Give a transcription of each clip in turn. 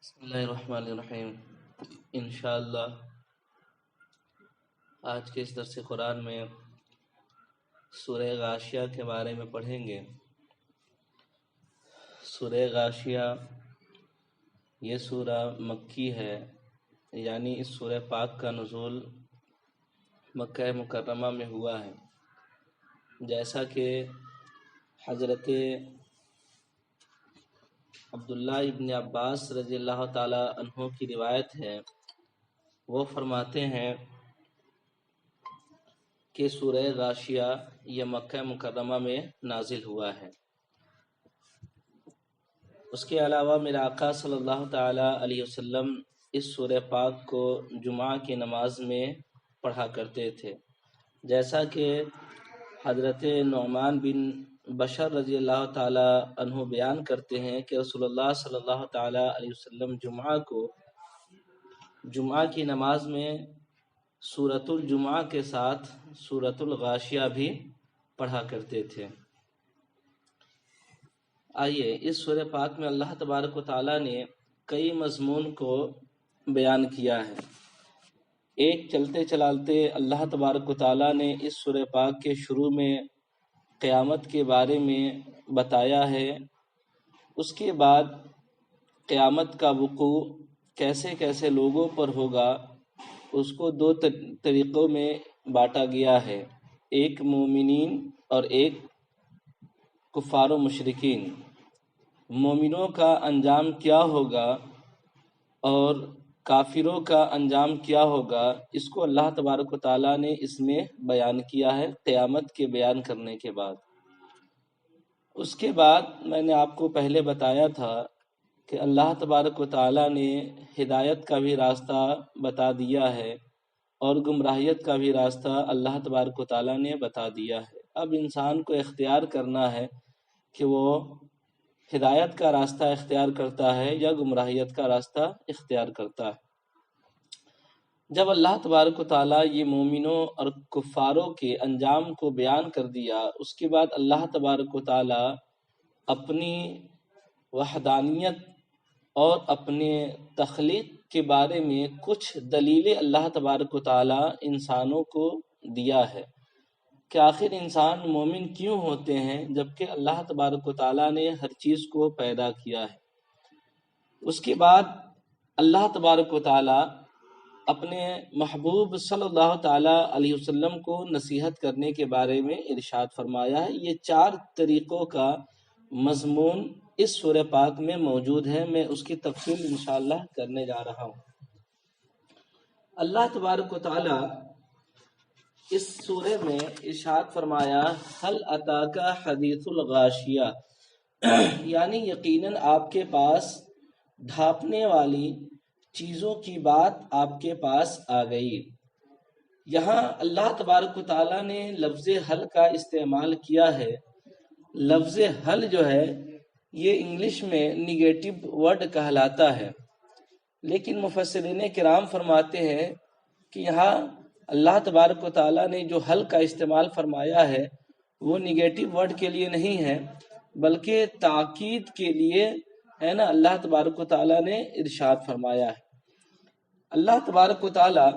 بسم اللہ الرحمن الرحیم۔ انشاءاللہ آج کے اس درس قرآن میں سورہ غاشیہ کے بارے میں پڑھیں گے۔ سورہ غاشیہ یہ سورہ مکی ہے، یعنی اس سورہ پاک کا نزول مکہ مکرمہ میں ہوا ہے، جیسا کہ حضرت عبداللہ ابن عباس رضی اللہ تعالی عنہ کی روایت ہے۔ وہ فرماتے ہیں کہ سورہ غاشیہ یہ مکہ مکرمہ میں نازل ہوا ہے۔ اس کے علاوہ میرے آقا صلی اللہ تعالی علیہ وسلم اس سورہ پاک کو جمعہ کی نماز میں پڑھا کرتے تھے، جیسا کہ حضرت نعمان بن بشر رضی اللہ تعالی عنہ بیان کرتے ہیں کہ رسول اللہ صلی اللہ تعالی علیہ وسلم جمعہ کی نماز میں سورۃ الجمعہ کے ساتھ سورۃ الغاشیہ بھی پڑھا کرتے تھے۔ آئیے اس سورہ پاک میں اللہ تبارک و تعالیٰ نے کئی مضمون کو بیان کیا ہے۔ ایک چلتے چلالتے اللہ تبارک و تعالیٰ نے اس سورہ پاک کے شروع میں قیامت کے بارے میں بتایا ہے۔ اس کے بعد قیامت کا وقوع کیسے کیسے لوگوں پر ہوگا اس کو دو طریقوں میں بانٹا گیا ہے، ایک مومنین اور ایک کفار و مشرکین۔ مومنوں کا انجام کیا ہوگا اور کافروں کا انجام کیا ہوگا، اس کو اللہ تبارک و تعالیٰ نے اس میں بیان کیا ہے قیامت کے بیان کرنے کے بعد۔ اس کے بعد میں نے آپ کو پہلے بتایا تھا کہ اللہ تبارک و تعالیٰ نے ہدایت کا بھی راستہ بتا دیا ہے اور گمراہیت کا بھی راستہ اللہ تبارک و تعالیٰ نے بتا دیا ہے۔ اب انسان کو اختیار کرنا ہے کہ وہ ہدایت کا راستہ اختیار کرتا ہے یا گمراہیت کا راستہ اختیار کرتا ہے۔ جب اللہ تبارک و تعالیٰ یہ مومنوں اور کفاروں کے انجام کو بیان کر دیا، اس کے بعد اللہ تبارک و تعالیٰ اپنی وحدانیت اور اپنے تخلیق کے بارے میں کچھ دلیلیں اللہ تبارک و تعالیٰ انسانوں کو دیا ہے کہ آخر انسان مومن کیوں ہوتے ہیں جبکہ اللہ تبارک و تعالیٰ نے ہر چیز کو پیدا کیا ہے۔ اس کے بعد اللہ تبارک و تعالیٰ اپنے محبوب صلی اللہ تعالیٰ علیہ وسلم کو نصیحت کرنے کے بارے میں ارشاد فرمایا ہے۔ یہ 4 طریقوں کا مضمون اس سورہ پاک میں موجود ہے، میں اس کی تفصیل انشاءاللہ کرنے جا رہا ہوں۔ اللہ تبارک و تعالیٰ اس سورہ میں ارشاد فرمایا هل اتاک حدیث الغاشیہ، یعنی یقیناً آپ کے پاس ڈھانپنے والی چیزوں کی بات آپ کے پاس آ گئی۔ یہاں اللہ تبارک و تعالیٰ نے لفظ حل کا استعمال کیا ہے۔ لفظ حل جو ہے یہ انگلش میں نیگیٹو ورڈ کہلاتا ہے، لیکن مفسرین کرام فرماتے ہیں کہ یہاں اللہ تبارک و تعالیٰ نے جو حل کا استعمال فرمایا ہے وہ نیگیٹو ورڈ کے لیے نہیں ہے بلکہ تاکید کے لیے ہے نا، اللہ تبارک و تعالیٰ نے ارشاد فرمایا ہے۔ اللہ تبارک و تعالیٰ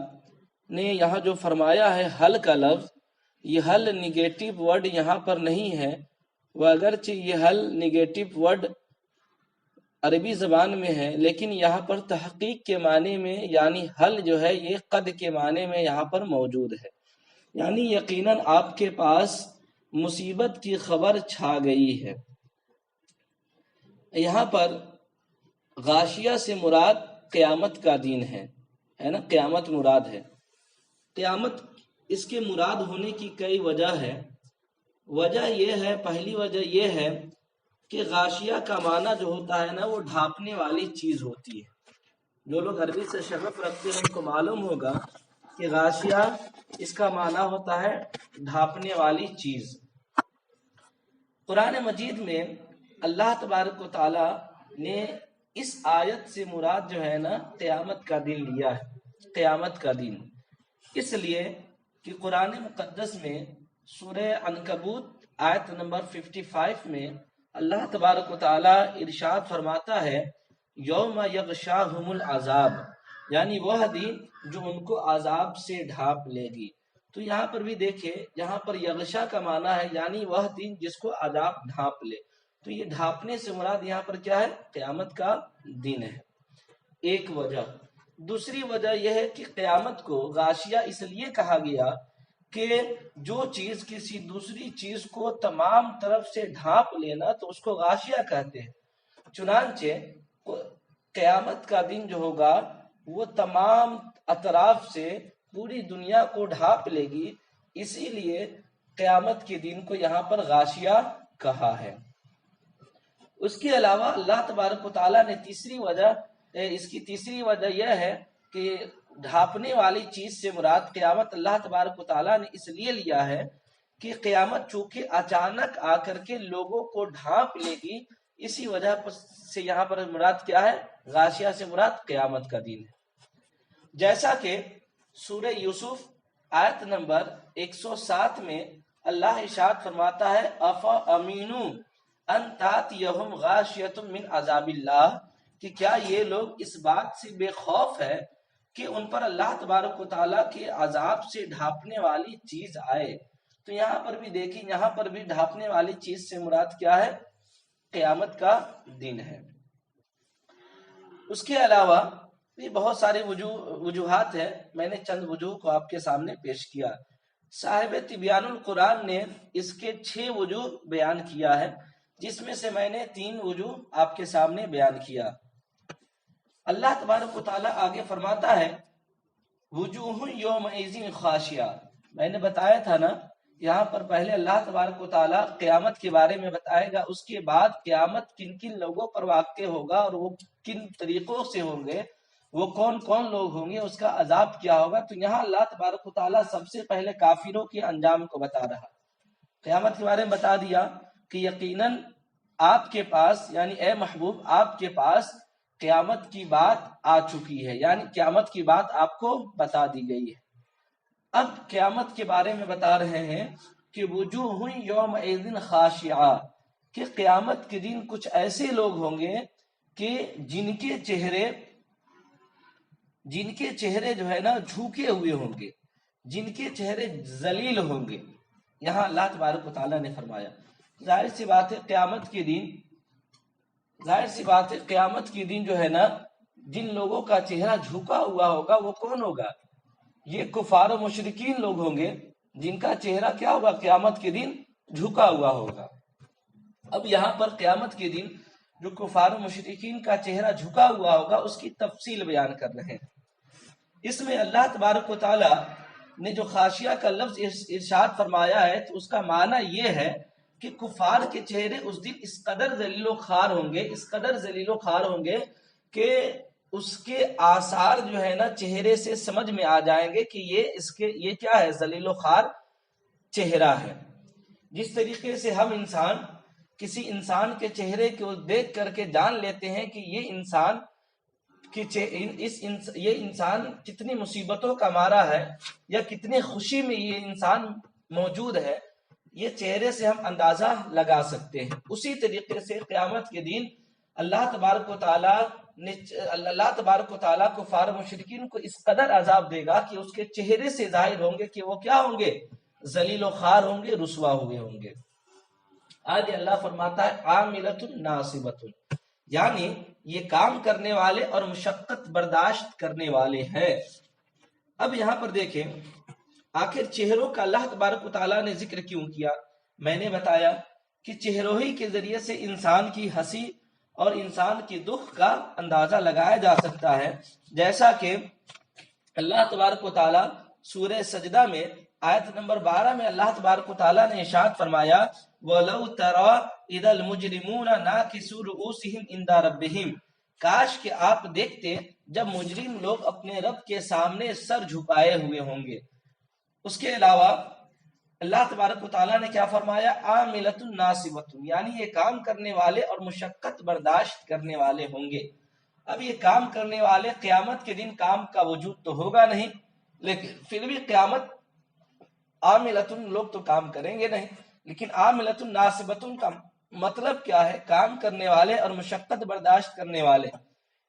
نے یہاں جو فرمایا ہے حل کا لفظ، یہ حل نیگیٹو ورڈ یہاں پر نہیں ہے، وہ اگرچہ یہ حل نیگیٹو ورڈ عربی زبان میں ہے لیکن یہاں پر تحقیق کے معنی میں یعنی حل جو ہے یہ قد کے معنی میں یہاں پر موجود ہے، یعنی یقیناً آپ کے پاس مصیبت کی خبر چھا گئی ہے۔ یہاں پر غاشیہ سے مراد قیامت کا دن ہے نا، قیامت مراد ہے۔ قیامت اس کے مراد ہونے کی کئی وجہ ہے۔ وجہ یہ ہے، پہلی وجہ یہ ہے کہ غاشیہ کا معنی جو ہوتا ہے نا وہ ڈھانپنے والی چیز ہوتی ہے۔ جو لوگ عربی سے شغف رکھتے ہیں ان کو معلوم ہوگا کہ غاشیہ اس کا معنی ہوتا ہے ڈھانپنے والی چیز۔ قرآن مجید میں اللہ تبارک و تعالی نے اس آیت سے مراد جو ہے نا قیامت کا دن لیا ہے، قیامت کا دن، اس لیے کہ قرآن مقدس میں سورہ عنکبوت آیت نمبر 55 میں اللہ تبارک و تعالی ارشاد فرماتا ہے یوم یغشاہم العذاب، یعنی وہ دن جو ان کو عذاب سے ڈھانپ لے گی۔ تو یہاں پر بھی دیکھیں، یہاں پر یغشا کا معنی ہے یعنی وہ دن جس کو عذاب ڈھانپ لے، تو یہ ڈھانپنے سے مراد یہاں پر کیا ہے؟ قیامت کا دن ہے، ایک وجہ۔ دوسری وجہ یہ ہے کہ قیامت کو غاشیہ اس لیے کہا گیا کہ جو چیز کسی دوسری چیز کو تمام طرف سے ڈھانپ لینا تو اس کو غاشیہ کہتے ہیں۔ چنانچہ قیامت کا دن جو ہوگا وہ تمام اطراف سے پوری دنیا کو ڈھانپ لے گی، اسی لیے قیامت کے دن کو یہاں پر غاشیہ کہا ہے۔ اس کے علاوہ اللہ تبارک و تعالیٰ نے تیسری وجہ، اس کی تیسری وجہ یہ ہے کہ ڈھانپنے والی چیز سے مراد قیامت اللہ تبارک و تعالیٰ نے اس لیے لیا ہے کہ قیامت چونکہ اچانک آ کر کے لوگوں کو ڈھانپ لے گی، اسی وجہ سے یہاں پر مراد کیا ہے؟ غاشیہ سے مراد قیامت کا دن ہے۔ جیسا کہ سورہ یوسف آیت نمبر 107 میں اللہ ارشاد فرماتا ہے افا امینو ان تاتیہم غاشیۃ من عذاب اللہ، کہ کیا یہ لوگ اس بات سے بے خوف ہے کہ ان پر اللہ تبارک و تعالیٰ کے عذاب سے ڈھانپنے والی چیز آئے۔ تو یہاں پر بھی دیکھیں، یہاں پر بھی ڈھانپنے والی چیز سے مراد کیا ہے؟ قیامت کا دن ہے۔ اس کے علاوہ بھی بہت سارے وجوہات ہیں، میں نے چند وجوہ کو آپ کے سامنے پیش کیا۔ صاحب تبیان القرآن نے اس کے 6 وجوہ بیان کیا ہے، جس میں سے میں نے 3 وجوہ آپ کے سامنے بیان کیا۔ اللہ تبارک و تعالیٰ آگے فرماتا ہے وجوہ یومئذ خاشعہ، میں نے بتایا تھا نا، یہاں پر پہلے اللہ تبارک و تعالیٰ قیامت کے بارے میں بتائے گا، اس کے بعد قیامت کن کن لوگوں پر واقع ہوگا اور وہ کن طریقوں سے ہوں گے، وہ کون کون لوگ ہوں گے، اس کا عذاب کیا ہوگا۔ تو یہاں اللہ تبارک و تعالیٰ سب سے پہلے کافروں کے انجام کو بتا رہا، قیامت کے بارے میں بتا دیا کہ یقیناً آپ کے پاس، یعنی اے محبوب آپ کے پاس قیامت کی بات آ چکی ہے، یعنی قیامت کی بات آپ کو بتا دی گئی ہے۔ اب قیامت کے بارے میں بتا رہے ہیں کہ وجوہ یومئذ خاشعہ، کہ قیامت کے دن کچھ ایسے لوگ ہوں گے کہ جن کے چہرے جو ہے نا جھکے ہوئے ہوں گے، جن کے چہرے ذلیل ہوں گے۔ یہاں اللہ تبارک و تعالیٰ نے فرمایا، ظاہر سی بات ہے قیامت کے دن جو ہے نا جن لوگوں کا چہرہ جھکا ہوا ہوگا وہ کون ہوگا؟ یہ کفار و مشرکین لوگ ہوں گے جن کا چہرہ کیا ہوگا؟ قیامت کے دن جھکا ہوا ہوگا۔ اب یہاں پر قیامت کے دن جو کفار و مشرکین کا چہرہ جھکا ہوا ہوگا اس کی تفصیل بیان کر رہے ہیں۔ اس میں اللہ تبارک و تعالیٰ نے جو خاشیہ کا لفظ ارشاد فرمایا ہے تو اس کا معنی یہ ہے کہ کفار کے چہرے اس دن اس قدر ذلیل و خوار ہوں گے کہ اس کے آثار جو ہے نا چہرے سے سمجھ میں آ جائیں گے کہ یہ کیا ہے؟ ذلیل و خوار چہرہ ہے۔ جس طریقے سے ہم کسی انسان کے چہرے کو دیکھ کر کے جان لیتے ہیں کہ یہ انسان کتنی مصیبتوں کا مارا ہے یا کتنی خوشی میں یہ انسان موجود ہے، یہ چہرے سے ہم اندازہ لگا سکتے ہیں۔ اسی طریقے سے قیامت کے دن اللہ تبارک و تعالیٰ کفار و مشرکین کو اس قدر عذاب دے گا کہ اس کے چہرے سے ظاہر ہوں گے کہ وہ کیا ہوں گے؟ ذلیل و خوار ہوں گے، رسوا ہوئے ہوں گے۔ آج اللہ فرماتا ہے عاملۃ ناصبۃ، یعنی یہ کام کرنے والے اور مشقت برداشت کرنے والے ہیں۔ اب یہاں پر دیکھیں آخر چہروں کا اللہ تبارک و تعالیٰ نے ذکر کیوں کیا؟ میں نے بتایا کہ چہروں ہی کے ذریعے سے انسان کی ہنسی اور انسان کی دکھ کا اندازہ لگایا جا سکتا ہے، جیسا کہ اللہ تبارک و تعالیٰ سورہ سجدہ میں آیت نمبر 12 میں اللہ تبارک و تعالیٰ نے ارشاد فرمایا وَلَوْ تَرَى إِذَا الْمُجْرِمُونَ نَاكِسُو رُؤُوسِهِمْ عِنْدَ رَبِّهِمْ، کاش کہ آپ دیکھتے جب مجرم لوگ اپنے رب کے سامنے سر جھکائے ہوئے ہوں گے۔ اس کے علاوہ اللہ تبارک و تعالیٰ نے کیا فرمایا؟ عاملۃ ناصبۃ، یعنی یہ کام کرنے والے اور مشقت برداشت کرنے والے ہوں گے۔ اب یہ کام کرنے والے قیامت کے دن کام کا وجود تو ہوگا نہیں، لیکن پھر بھی قیامت عاملۃ، لوگ تو کام کریں گے نہیں، لیکن عاملۃ ناصبۃ کا مطلب کیا ہے؟ کام کرنے والے اور مشقت برداشت کرنے والے۔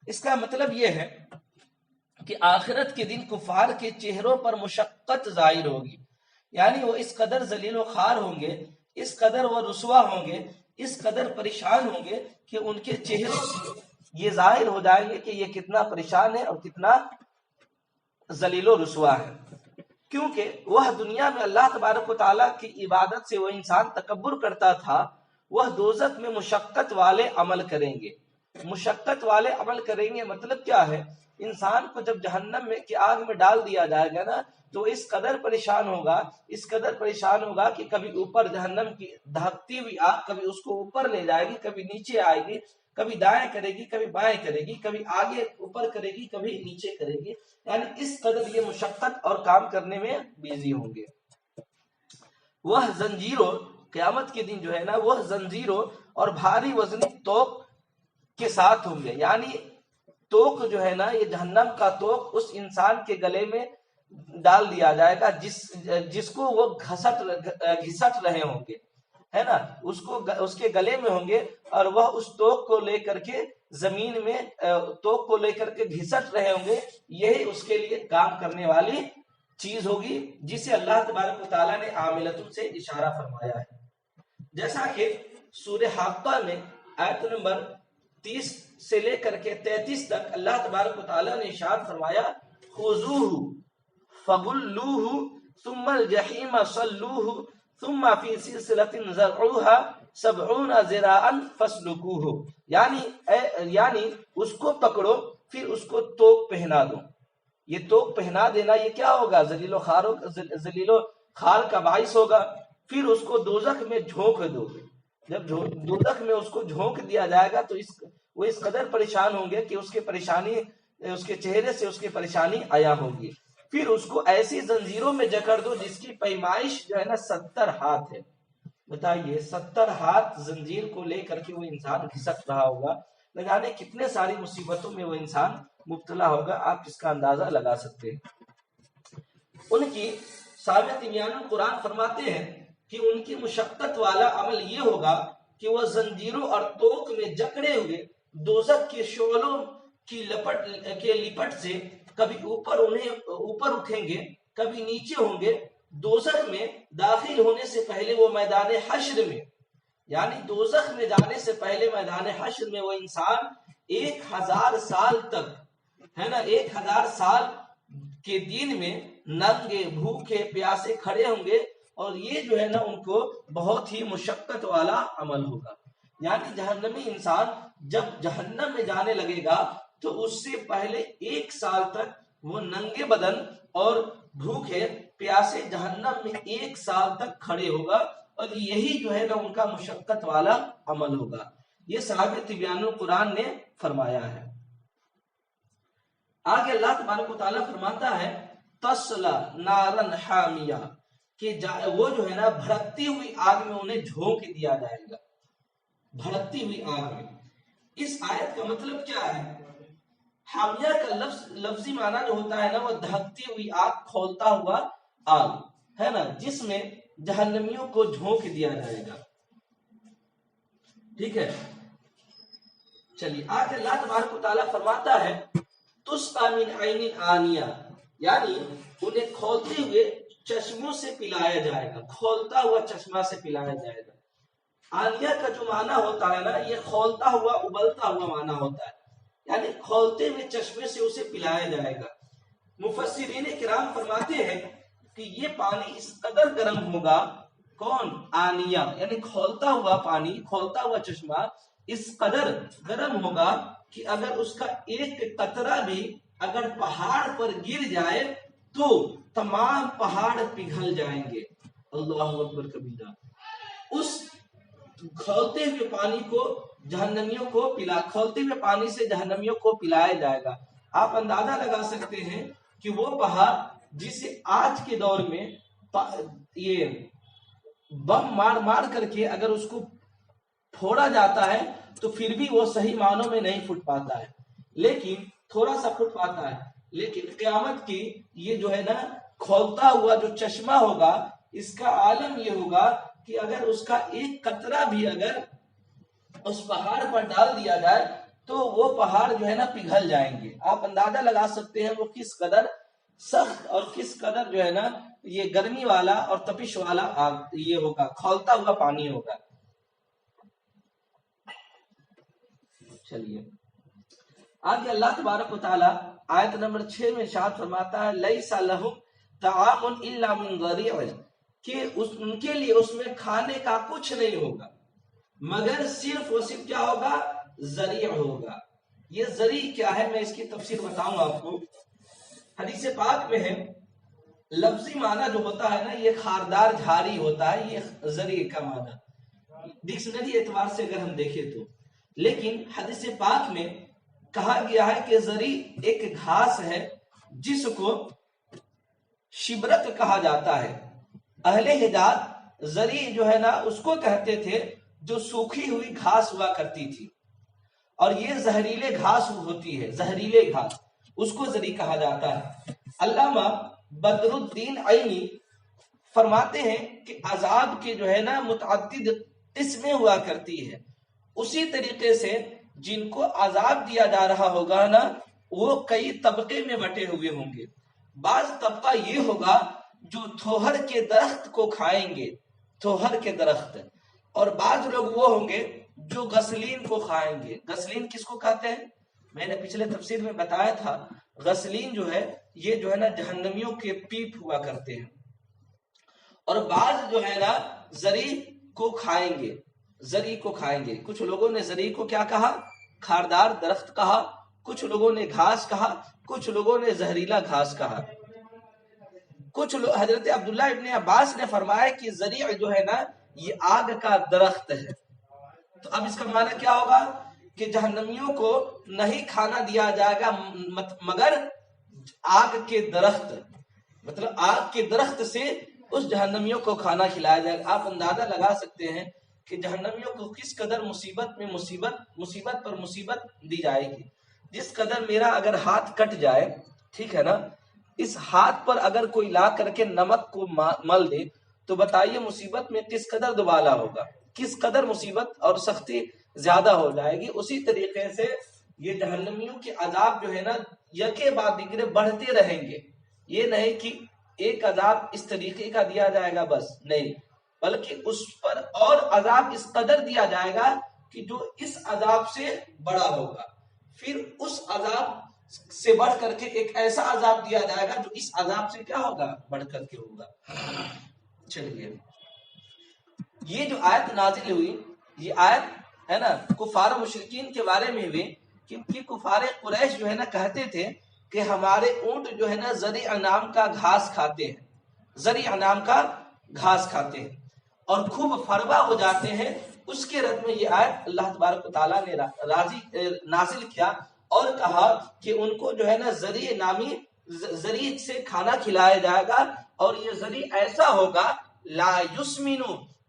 اس کا مطلب یہ ہے کہ آخرت کے دن کفار کے چہروں پر مشقت ظاہر ہوگی، یعنی وہ اس قدر ذلیل و خوار ہوں گے، اس قدر وہ رسوا ہوں گے، اس قدر پریشان ہوں گے کہ ان کے چہروں سے یہ ظاہر ہو جائیں گے کہ یہ کتنا پریشان ہے اور کتنا ذلیل و رسوا ہے۔ کیونکہ وہ دنیا میں اللہ تبارک و تعالیٰ کی عبادت سے وہ انسان تکبر کرتا تھا، وہ دوزخ میں مشقت والے عمل کریں گے۔ مشقت والے عمل کریں گے مطلب کیا ہے؟ انسان کو جب جہنم میں کی آگ میں ڈال دیا جائے گا نا تو اس قدر پریشان ہوگا، اس قدر پریشان ہوگا کہ کبھی اوپر جہنم کی دھکتی ہوئی آگ کبھی اس کو اوپر لے جائے گی، کبھی نیچے آئے گی، کبھی دائیں کرے گی، کبھی بائیں کرے گی، کبھی آگے اوپر کرے گی، کبھی نیچے کرے گی، یعنی اس قدر یہ مشقت اور کام کرنے میں بیزی ہوں گے۔ وہ زنجیروں، قیامت کے دن جو ہے نا وہ زنجیروں اور بھاری وزنی توق کے ساتھ ہوں گے، یعنی توق جو ہے نا یہ جہنم کا توق اس انسان کے گلے میں ڈال دیا جائے گا جس کو وہ گھسٹ رہے ہوں گے، ہے نا، اس کے گلے میں ہوں گے اور وہ اس توق کو لے کر کے زمین میں توق کو لے کر کے گھسٹ رہے ہوں گے، یہی اس کے لیے کام کرنے والی چیز ہوگی جسے اللہ تبارک و تعالیٰ نے عاملتوں سے اشارہ فرمایا ہے۔ جیسا کہ سورہ حاقہ میں آیت نمبر 30 سے لے کر کے 33 تک اللہ تبارک و تعالیٰ نے ارشاد فرمایا خذوہ فغلوہ ثم الجحیم صلوہ ثم فی سلسلۃ ذرعها 70 ذراعا فاسلکوہ، یعنی اس کو پکڑو پھر اس کو توق پہنا دو۔ یہ توق پہنا دینا یہ کیا ہوگا؟ ذلیل و خار کا باعث ہوگا۔ پھر اس کو دوزخ میں جھونک دو، جب دوزخ میں اس کو جھونک دیا جائے گا تو وہ اس قدر پریشان ہوں گے کہ اس کے چہرے سے اس کی پریشانی آیا ہوگی۔ پھر اس کو ایسی زنجیروں میں جکڑ دو جس کی پیمائش جو ہے نا 70 ہاتھ ہے۔ بتائیے 70 ہاتھ زنجیر کو لے کر کے وہ انسان گھسٹ رہا ہوگا، نہ جانے کتنے ساری مصیبتوں میں وہ انسان مبتلا ہوگا، آپ اس کا اندازہ لگا سکتے ہیں۔ ان کی ثابت بیان قرآن فرماتے ہیں کہ ان کی مشقت والا عمل یہ ہوگا کہ وہ زنجیروں اور توق میں جکڑے ہوئے دوزخ کے شعلوں کی لپٹ سے کبھی اوپر اٹھیں گے، کبھی نیچے ہوں گے۔ دوزخ میں داخل ہونے سے پہلے وہ میدان حشر میں، یعنی دوزخ میں جانے سے پہلے میدان حشر میں وہ انسان 1000 سال تک، ہے نا، 1000 سال کے دن میں ننگے بھوکے پیاسے کھڑے ہوں گے، اور یہ جو ہے نا ان کو بہت ہی مشقت والا عمل ہوگا۔ یعنی جہنمی انسان جب جہنم میں جانے لگے گا تو اس سے پہلے 1 سال تک وہ ننگے بدن اور بھوکے پیاسے جہنم میں 1 سال تک کھڑے ہوگا، اور یہی جو ہے نا ان کا مشقت والا عمل ہوگا۔ یہ ثابت بیان القرآن نے فرمایا ہے۔ آگے اللہ تبارک و تعالیٰ فرماتا ہے تَصْلَى نَارًا حَامِيَةً، کہ وہ جو ہے نا بھڑکتی ہوئی آگ میں انہیں جھونک دیا جائے گا، بھڑکتی ہوئی آگ میں۔ اس آیت کا مطلب کیا ہے؟ حامیہ کا لفظی معنی جو ہوتا ہے نا وہ دھکتی ہوئی آگ، کھولتا ہوا آگ، ہے نا، جس میں جہنمیوں کو جھونک دیا جائے گا۔ ٹھیک ہے، چلیے آگے اللہ تبارک و تعالیٰ فرماتا ہے تسقى من عین آنیہ، یعنی انہیں کھولتے ہوئے چشموں سے پلایا جائے گا، کھولتا ہوا چشمہ سے پلایا جائے گا۔ آنیہ کا جو معنی ہوتا ہے نا یہ کھولتا ہوا، ابلتا ہوا معنی ہوتا ہے، یعنی کھولتے ہوئے چشمے سے اسے پلایا جائے گا۔ مفسرین کرام فرماتے ہیں کہ یہ پانی اس قدر گرم ہوگا، کون؟ آنیہ، یعنی کھولتا ہوا پانی، کھولتا ہوا چشمہ اس قدر گرم ہوگا کہ اگر اس کا ایک قطرہ بھی اگر پہاڑ پر گر جائے تو تمام پہاڑ پگھل جائیں گے۔ اللہ اکبر کبیرہ۔ اس کھولتے ہوئے پانی کو جہنمیوں کو کھولتے ہوئے پانی سے جہنمیوں کو پلایا جائے گا۔ آپ اندازہ لگا سکتے ہیں کہ وہ پہاڑ جسے آج کے دور میں یہ بم مار کر کے اگر اس کو پھوڑا جاتا ہے تو پھر بھی وہ صحیح معنوں میں نہیں پھٹ پاتا ہے، لیکن تھوڑا سا پھٹ پاتا ہے، لیکن قیامت کی یہ جو ہے نا کھولتا ہوا جو چشمہ ہوگا اس کا عالم یہ ہوگا کہ اگر اس کا ایک قطرہ بھی اگر اس پہاڑ پر ڈال دیا جائے تو وہ پہاڑ جو ہے نا پگھل جائیں گے. آپ اندازہ لگا سکتے ہیں وہ کس قدر سخت اور کس قدر جو ہے نا یہ گرمی والا اور تپش والا یہ ہوگا، کھولتا ہوا پانی ہوگا. چلیے آگے اللہ تبارک و تعالی آیت نمبر 6 میں ارشاد فرماتا ہے لیس لہم طعام الا من ضریع، کہ ان کے لیے اس میں کھانے کا کچھ نہیں ہوگا مگر صرف اور صرف کیا ہوگا؟ ذریع ہوگا. یہ ذریع کیا ہے میں اس کی تفسیر بتاؤں آپ کو. حدیث پاک میں ہے لفظی معنی جو ہوتا ہے نا یہ خاردار جھاری ہوتا ہے، یہ ذریع کا معنی ڈکشنری اعتبار سے اگر ہم دیکھیں تو. لیکن حدیث پاک میں کہا گیا ہے کہ ذریع ایک گھاس ہے جس کو شبرک کہا جاتا ہے. اہل حجاز ذریع جو ہے نا اس کو کہتے تھے جو سوکھی ہوئی گھاس ہوا کرتی تھی، اور یہ زہریلے گھاس ہوتی ہے، زہریلے گھاس اس کو ذریع کہا جاتا ہے. علامہ بدر الدین عینی فرماتے ہیں کہ عذاب کے جو ہے نا متعدد قسمیں ہوا کرتی ہے، اسی طریقے سے جن کو عذاب دیا جا رہا ہوگا نا وہ کئی طبقے میں بٹے ہوئے ہوں گے. بعض طبقہ یہ ہوگا جو تھوہر کے درخت کو کھائیں گے، تھوہر کے درخت، اور بعض لوگ وہ ہوں گے جو غسلین کو کھائیں گے. غسلین کس کو کہتے ہیں؟ میں نے پچھلے تفسیر میں بتایا تھا غسلین جو ہے یہ جو ہے نا جہنمیوں کے پیپ ہوا کرتے ہیں. اور بعض جو ہے نا ذریع کو کھائیں گے، ذریع کو کھائیں گے. کچھ لوگوں نے ذریع کو کیا کہا؟ خاردار درخت کہا، کچھ لوگوں نے گھاس کہا، کچھ لوگوں نے زہریلا گھاس کہا. کچھ حضرت عبداللہ ابن عباس نے فرمایا کہ ذریع جو ہے نا یہ آگ کا درخت ہے. تو اب اس کا معنی کیا ہوگا کہ جہنمیوں کو نہیں کھانا دیا جائے گا مگر آگ کے درخت، مطلب آگ کے درخت سے اس جہنمیوں کو کھانا کھلایا جائے گا. آپ اندازہ لگا سکتے ہیں کہ جہنمیوں کو کس قدر مصیبت میں مصیبت پر مصیبت دی جائے گی. جس قدر میرا اگر ہاتھ کٹ جائے، ٹھیک ہے نا، اس ہاتھ پر اگر کوئی لا کر کے نمک کو مل دے تو بتائیے مصیبت میں کس قدر دوبالا ہوگا، کس قدر مصیبت اور سختی زیادہ ہو جائے گی. اسی طریقے سے یہ جہنمیوں کے عذاب جو ہے نا یکے بعد دیگرے بڑھتے رہیں گے. یہ نہیں کہ ایک عذاب اس طریقے کا دیا جائے گا بس، نہیں، بلکہ اس پر اور عذاب اس قدر دیا جائے گا کہ جو اس عذاب سے بڑا ہوگا. پھر اس عذاب سے بڑھ کر کے ایک ایسا عذاب دیا جائے گا جو اس عذاب سے کیا ہوگا؟ بڑھ کر کے ہوگا. چلیے یہ جو آیت نازل ہوئی یہ آیت ہے نا کفار و مشرکین کے بارے میں ہوئی، کیونکہ کفار قریش جو ہے نا کہتے تھے کہ ہمارے اونٹ جو ہے نا ذریع نام کا گھاس کھاتے ہیں، ذریع نام کا گھاس کھاتے ہیں اور خوب فربا ہو جاتے ہیں. اس کے رد میں یہ آیت اللہ تبارک و تعالیٰ نے نازل کیا اور کہا کہ ان کو جو ہے نا ذریع نامی ذریع سے کھانا کھلایا جائے گا، اور یہ ذریع ایسا ہوگا لا یسمن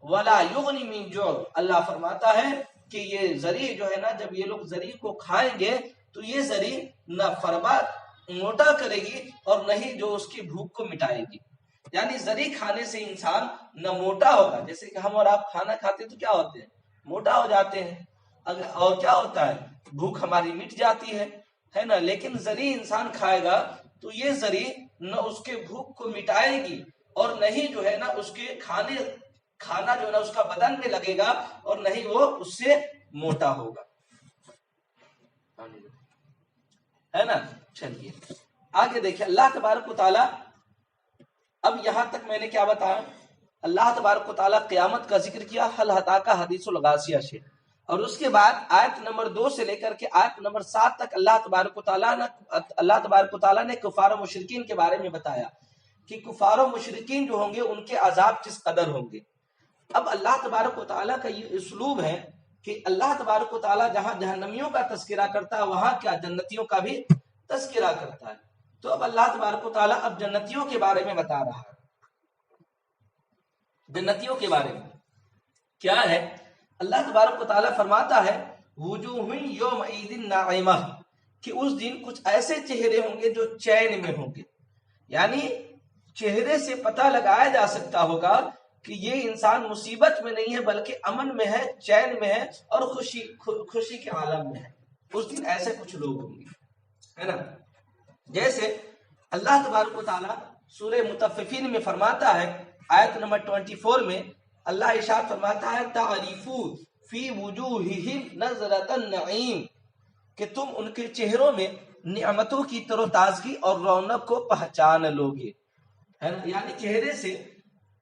ولا یغنی من جوع. اللہ فرماتا ہے کہ یہ ذریع جو ہے نا جب یہ لوگ ذریع کو کھائیں گے تو یہ ذریع نہ فربا موٹا کرے گی اور نہ ہی جو اس کی بھوک کو مٹائے گی. یعنی ذریع کھانے سے انسان نہ موٹا ہوگا، جیسے کہ ہم اور آپ کھانا کھاتے تو کیا ہوتے ہیں؟ موٹا ہو جاتے ہیں، اور کیا ہوتا ہے؟ بھوک ہماری مٹ جاتی ہے نا. لیکن ذریع انسان کھائے گا تو یہ ذریع نہ اس کے بھوک کو مٹائے گی اور نہ ہی جو ہے نا اس کے کھانا جو ہے نا اس کا بدن میں لگے گا اور نہ ہی وہ اس سے موٹا ہوگا، ہے نا. چلیے آگے دیکھیں اللہ تبارک و تعالی. اب یہاں تک میں نے کیا بتایا؟ اللہ تبارک و تعالی قیامت کا ذکر کیا، حل حتیٰ حدیث الغاشیہ سے، اور اس کے بعد آیت نمبر 2 سے لے کر کے آیت نمبر 7 تک اللہ تبارک و تعالیٰ نے کفار و مشرکین کے بارے میں بتایا کہ کفار و مشرکین جو ہوں گے ان کے عذاب کس قدر ہوں گے. اب اللہ تبارک و تعالیٰ کا یہ اسلوب ہے کہ اللہ تبارک و تعالیٰ جہاں جہنمیوں کا تذکرہ کرتا ہے وہاں کیا جنتیوں کا بھی تذکرہ کرتا ہے. تو اب اللہ تبارک و تعالیٰ اب جنتیوں کے بارے میں بتا رہا ہے. جنتیوں کے بارے میں کیا ہے؟ اللہ تبارک و تعالیٰ فرماتا ہے وجوہ یومئذ ناعمہ، کہ اس دن کچھ ایسے چہرے ہوں گے جو چین میں ہوں گے. یعنی چہرے سے پتہ لگایا جا سکتا ہوگا کہ یہ انسان مصیبت میں نہیں ہے بلکہ امن میں ہے، چین میں ہے اور خوشی کے عالم میں ہے. اس دن ایسے کچھ لوگ ہوں گے، ہے نا. جیسے اللہ تبارک و تعالیٰ سورہ مطففین میں فرماتا ہے آیت نمبر 24 میں اللہ ارشاد فرماتا ہے تعریف فی وجوہہم نظرۃ النعیم، کہ تم ان کے چہروں میں نعمتوں کی تر و تازگی اور رونق کو پہچان لو گے، ہے نا. یعنی چہرے سے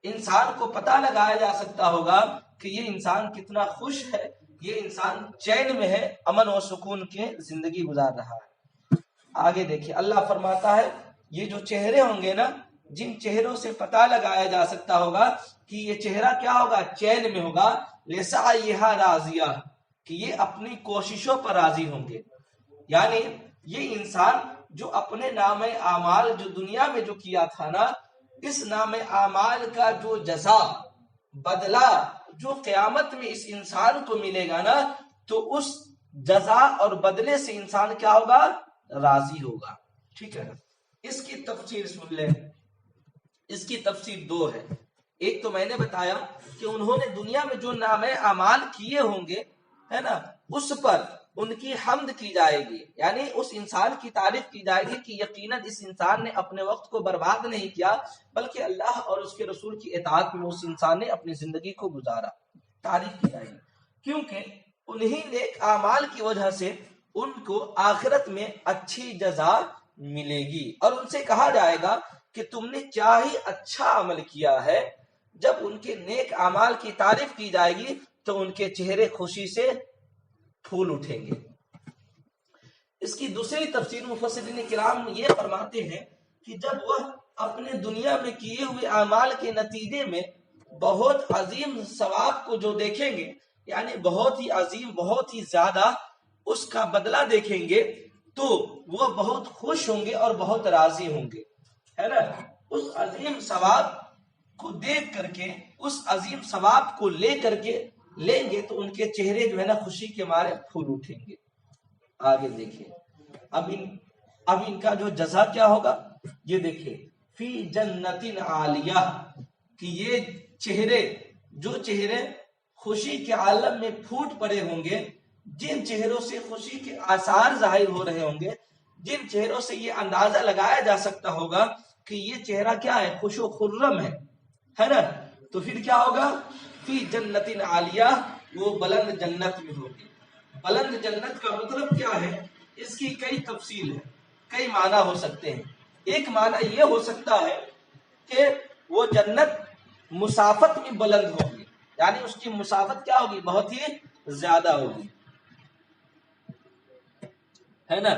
انسان کو پتہ لگایا جا سکتا ہوگا کہ یہ انسان کتنا خوش ہے، یہ انسان چین میں ہے، امن و سکون کے زندگی گزار رہا ہے. آگے دیکھیے اللہ فرماتا ہے یہ جو چہرے ہوں گے نا، جن چہروں سے پتہ لگایا جا سکتا ہوگا کہ یہ چہرہ کیا ہوگا، چین میں ہوگا، لسعیہا راضیہ، کہ یہ اپنی کوششوں پر راضی ہوں گے. یعنی یہ انسان جو اپنے نام اعمال جو دنیا میں جو کیا تھا نا، اس نام اعمال کا جو جزا بدلہ جو قیامت میں اس انسان کو ملے گا نا، تو اس جزا اور بدلے سے انسان کیا ہوگا، راضی ہوگا. ٹھیک ہے. اس کی تفسیر سن لیں. اس کی تفسیر دو ہے. ایک تو میں نے بتایا کہ انہوں نے دنیا میں جو نام اعمال کیے ہوں گے، ہے نا، اس پر ان کی حمد کی جائے گی، یعنی اس انسان کی تعریف کی جائے گی کہ یقیناً اس انسان نے اپنے وقت کو برباد نہیں کیا، بلکہ اللہ اور اس کے رسول کی اطاعت میں اس انسان نے اپنی زندگی کو گزارا. تعریف کی جائے گی کیونکہ انہی نیک اعمال کی وجہ سے ان کو آخرت میں اچھی جزا ملے گی. اور ان سے کہا جائے گا کہ تم نے کیا ہی اچھا عمل کیا ہے. جب ان کے نیک اعمال کی تعریف کی جائے گی تو ان کے چہرے خوشی سے پھول اٹھیں گے. اس کی دوسری تفسیر مفسرین کرام یہ فرماتے ہیں کہ جب وہ اپنے دنیا میں کیے ہوئے اعمال کے نتیجے میں بہت عظیم ثواب کو جو دیکھیں گے، یعنی بہت ہی عظیم، بہت ہی زیادہ اس کا بدلہ دیکھیں گے، تو وہ بہت خوش ہوں گے اور بہت راضی ہوں گے، ہے نا. اس عظیم ثواب کو دیکھ کر کے، اس عظیم ثواب کو لے کر کے لیں گے تو ان کے چہرے جو ہے نا خوشی کے مارے پھول اٹھیں گے. آگے دیکھیں اب ان کا جو جزا کیا ہوگا، یہ دیکھیں فی جنت عالیہ، کہ یہ چہرے جو چہرے خوشی کے عالم میں پھوٹ پڑے ہوں گے، جن چہروں سے خوشی کے آثار ظاہر ہو رہے ہوں گے، جن چہروں سے یہ اندازہ لگایا جا سکتا ہوگا کہ یہ چہرہ کیا ہے، خوش و خرم ہے نا، تو پھر کیا ہوگا، فی جنت عالیہ، وہ بلند جنت میں ہوگی. بلند جنت کا مطلب کیا ہے، اس کی کئی تفصیل ہے، کئی معنی ہو سکتے ہیں. ایک معنی یہ ہو سکتا ہے کہ وہ جنت مسافت میں بلند ہوگی، یعنی اس کی مسافت کیا ہوگی، بہت ہی زیادہ ہوگی، ہے نا.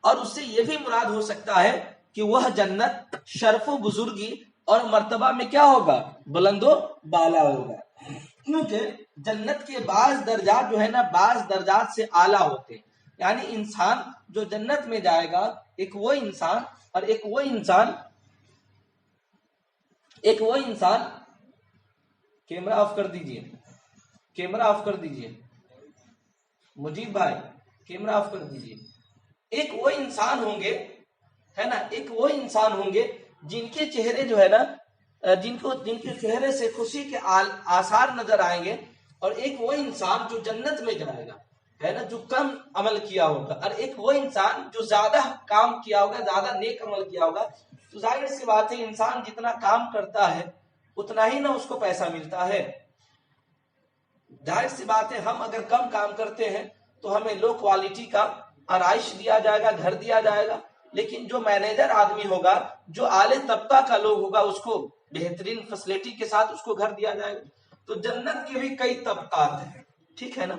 اور اس سے یہ بھی مراد ہو سکتا ہے کہ وہ جنت شرف و بزرگی اور مرتبہ میں کیا ہوگا، بلند و بالا ہوگا، کیونکہ جنت کے بعض درجات جو ہے نا بعض درجات سے اعلیٰ ہوتے ہیں. یعنی انسان جو جنت میں جائے گا، ایک وہ انسان اور ایک وہ انسان کیمرہ آف کر دیجئے، کیمرہ آف کر دیجئے مجیب بھائی، کیمرہ آف کر دیجئے. ایک وہ انسان ہوں گے، ہے نا، ایک وہ انسان ہوں گے جن کے چہرے جو ہے نا جن کے چہرے سے خوشی کے آثار نظر آئیں گے، اور ایک وہ انسان جو جنت میں جائے گا، ہے نا، جو کم عمل کیا ہوگا، اور ایک وہ انسان جو زیادہ کام کیا ہوگا، زیادہ نیک عمل کیا ہوگا. تو ظاہر سی بات ہے انسان جتنا کام کرتا ہے اتنا ہی نا اس کو پیسہ ملتا ہے. ظاہر سی بات ہے ہم اگر کم کام کرتے ہیں تو ہمیں لو کوالٹی کا آرائش دیا جائے گا، گھر دیا جائے گا، لیکن جو مینیجر آدمی ہوگا، جو اعلی طبقہ کا لوگ ہوگا، اس کو بہترین فیسلٹی کے ساتھ اس کو گھر دیا جائے گا. تو جنت کے بھی کئی طبقات ہیں، ٹھیک ہے نا.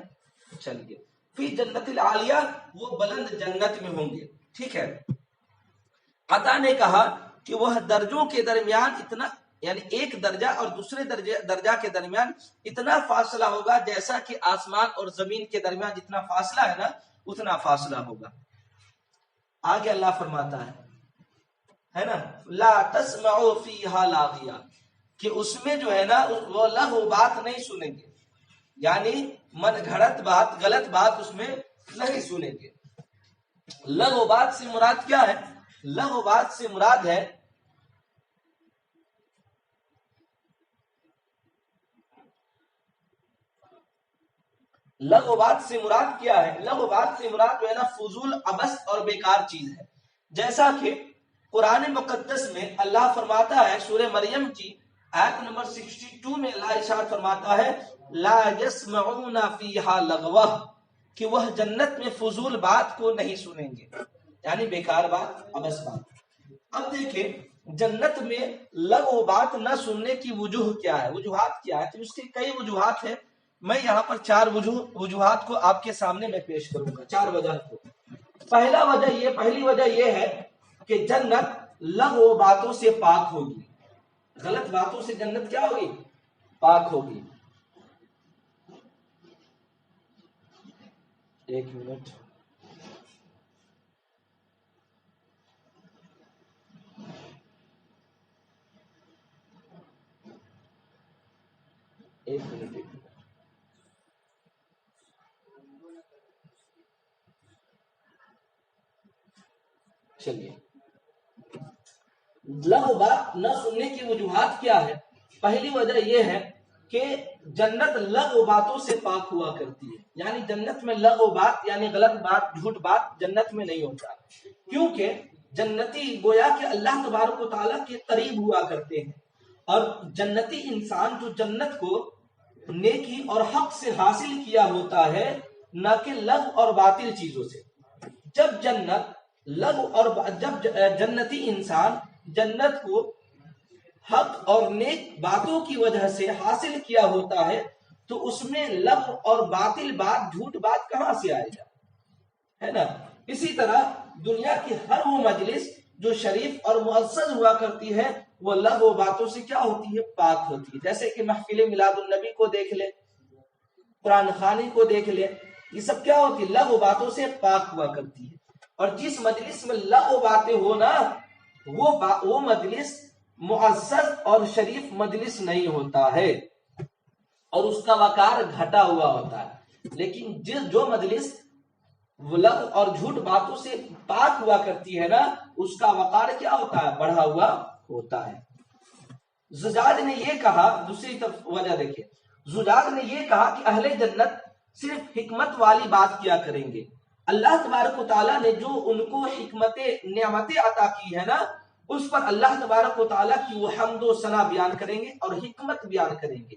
چلیے فی جنت العالیہ، وہ بلند جنت میں ہوں گے. ٹھیک ہے. عطا نے کہا کہ وہ درجوں کے درمیان اتنا، یعنی ایک درجہ اور دوسرے درجہ کے درمیان اتنا فاصلہ ہوگا جیسا کہ آسمان اور زمین کے درمیان جتنا فاصلہ ہے نا اتنا فاصلہ ہوگا. آگے اللہ فرماتا ہے نا، لا تسمع فیہا لاغیہ، کہ اس میں جو ہے نا وہ لغو بات نہیں سنیں گے، یعنی من گھڑت بات، غلط بات اس میں نہیں سنیں گے. لغو بات سے مراد کیا ہے، لغو بات سے مراد ہے لغوبات سے مراد کیا ہے؟ لغوبات سے مراد جو ہے نا فضول، عبث اور بیکار چیز ہے. جیسا کہ قرآن مقدس میں اللہ فرماتا ہے سورہ مریم کی آیت نمبر 62 میں اللہ ارشاد فرماتا ہے لا يسمعون فیہا لغوہ، کہ وہ جنت میں فضول بات کو نہیں سنیں گے، یعنی بیکار بات، عبث بات. اب دیکھیں جنت میں لغو بات نہ سننے کی وجوہ کیا ہے، وجوہات کیا ہے؟ تو اس کی کئی وجوہات ہیں. میں یہاں پر 4 وجوہات کو آپ کے سامنے میں پیش کروں گا، 4 وجہ کو. پہلی وجہ یہ ہے کہ جنت لغو باتوں سے پاک ہوگی، غلط باتوں سے جنت کیا ہوگی؟ پاک ہوگی. ایک منٹ، چلیے. لغو بات نہ سننے کی وجوہات کیا ہے؟ پہلی وجہ یہ ہے کہ جنت لغو باتوں سے پاک ہوا کرتی ہے، یعنی جنت میں لغو بات یعنی غلط بات، جھوٹ بات جنت میں نہیں ہوتا، کیونکہ جنتی گویا کہ اللہ تبارک و تعالیٰ کے قریب ہوا کرتے ہیں. اور جنتی انسان جو جنت کو نیکی اور حق سے حاصل کیا ہوتا ہے، نہ کہ لغو اور باطل چیزوں سے. جب جنتی انسان جنت کو حق اور نیک باتوں کی وجہ سے حاصل کیا ہوتا ہے تو اس میں لغو اور باطل بات، جھوٹ بات کہاں سے آئے گا، ہے نا؟ اسی طرح دنیا کی ہر وہ مجلس جو شریف اور معزز ہوا کرتی ہے وہ لغو باتوں سے کیا ہوتی ہے؟ پاک ہوتی ہے. جیسے کہ محفل میلاد النبی کو دیکھ لے، قرآن خوانی کو دیکھ لے، یہ سب کیا ہوتی ہے؟ لغو باتوں سے پاک ہوا کرتی ہے. اور جس مجلس میں لغو باتیں ہو نا وہ مجلس معزز اور شریف مجلس نہیں ہوتا ہے اور اس کا وقار گھٹا ہوا ہوتا ہے. لیکن جو مجلس لغو اور جھوٹ باتوں سے پاک ہوا کرتی ہے نا اس کا وقار کیا ہوتا ہے؟ بڑھا ہوا ہوتا ہے. زجاج نے یہ کہا، دوسری وجہ دیکھیں، زجاج نے یہ کہا کہ اہل جنت صرف حکمت والی بات کیا کریں گے. اللہ تبارک و تعالیٰ نے جو ان کو نعمتیں عطا کی ہے نا اس پر اللہ تبارک و تعالیٰ کی وہ حمد و ثنا بیان کریں گے اور حکمت بیان کریں گے.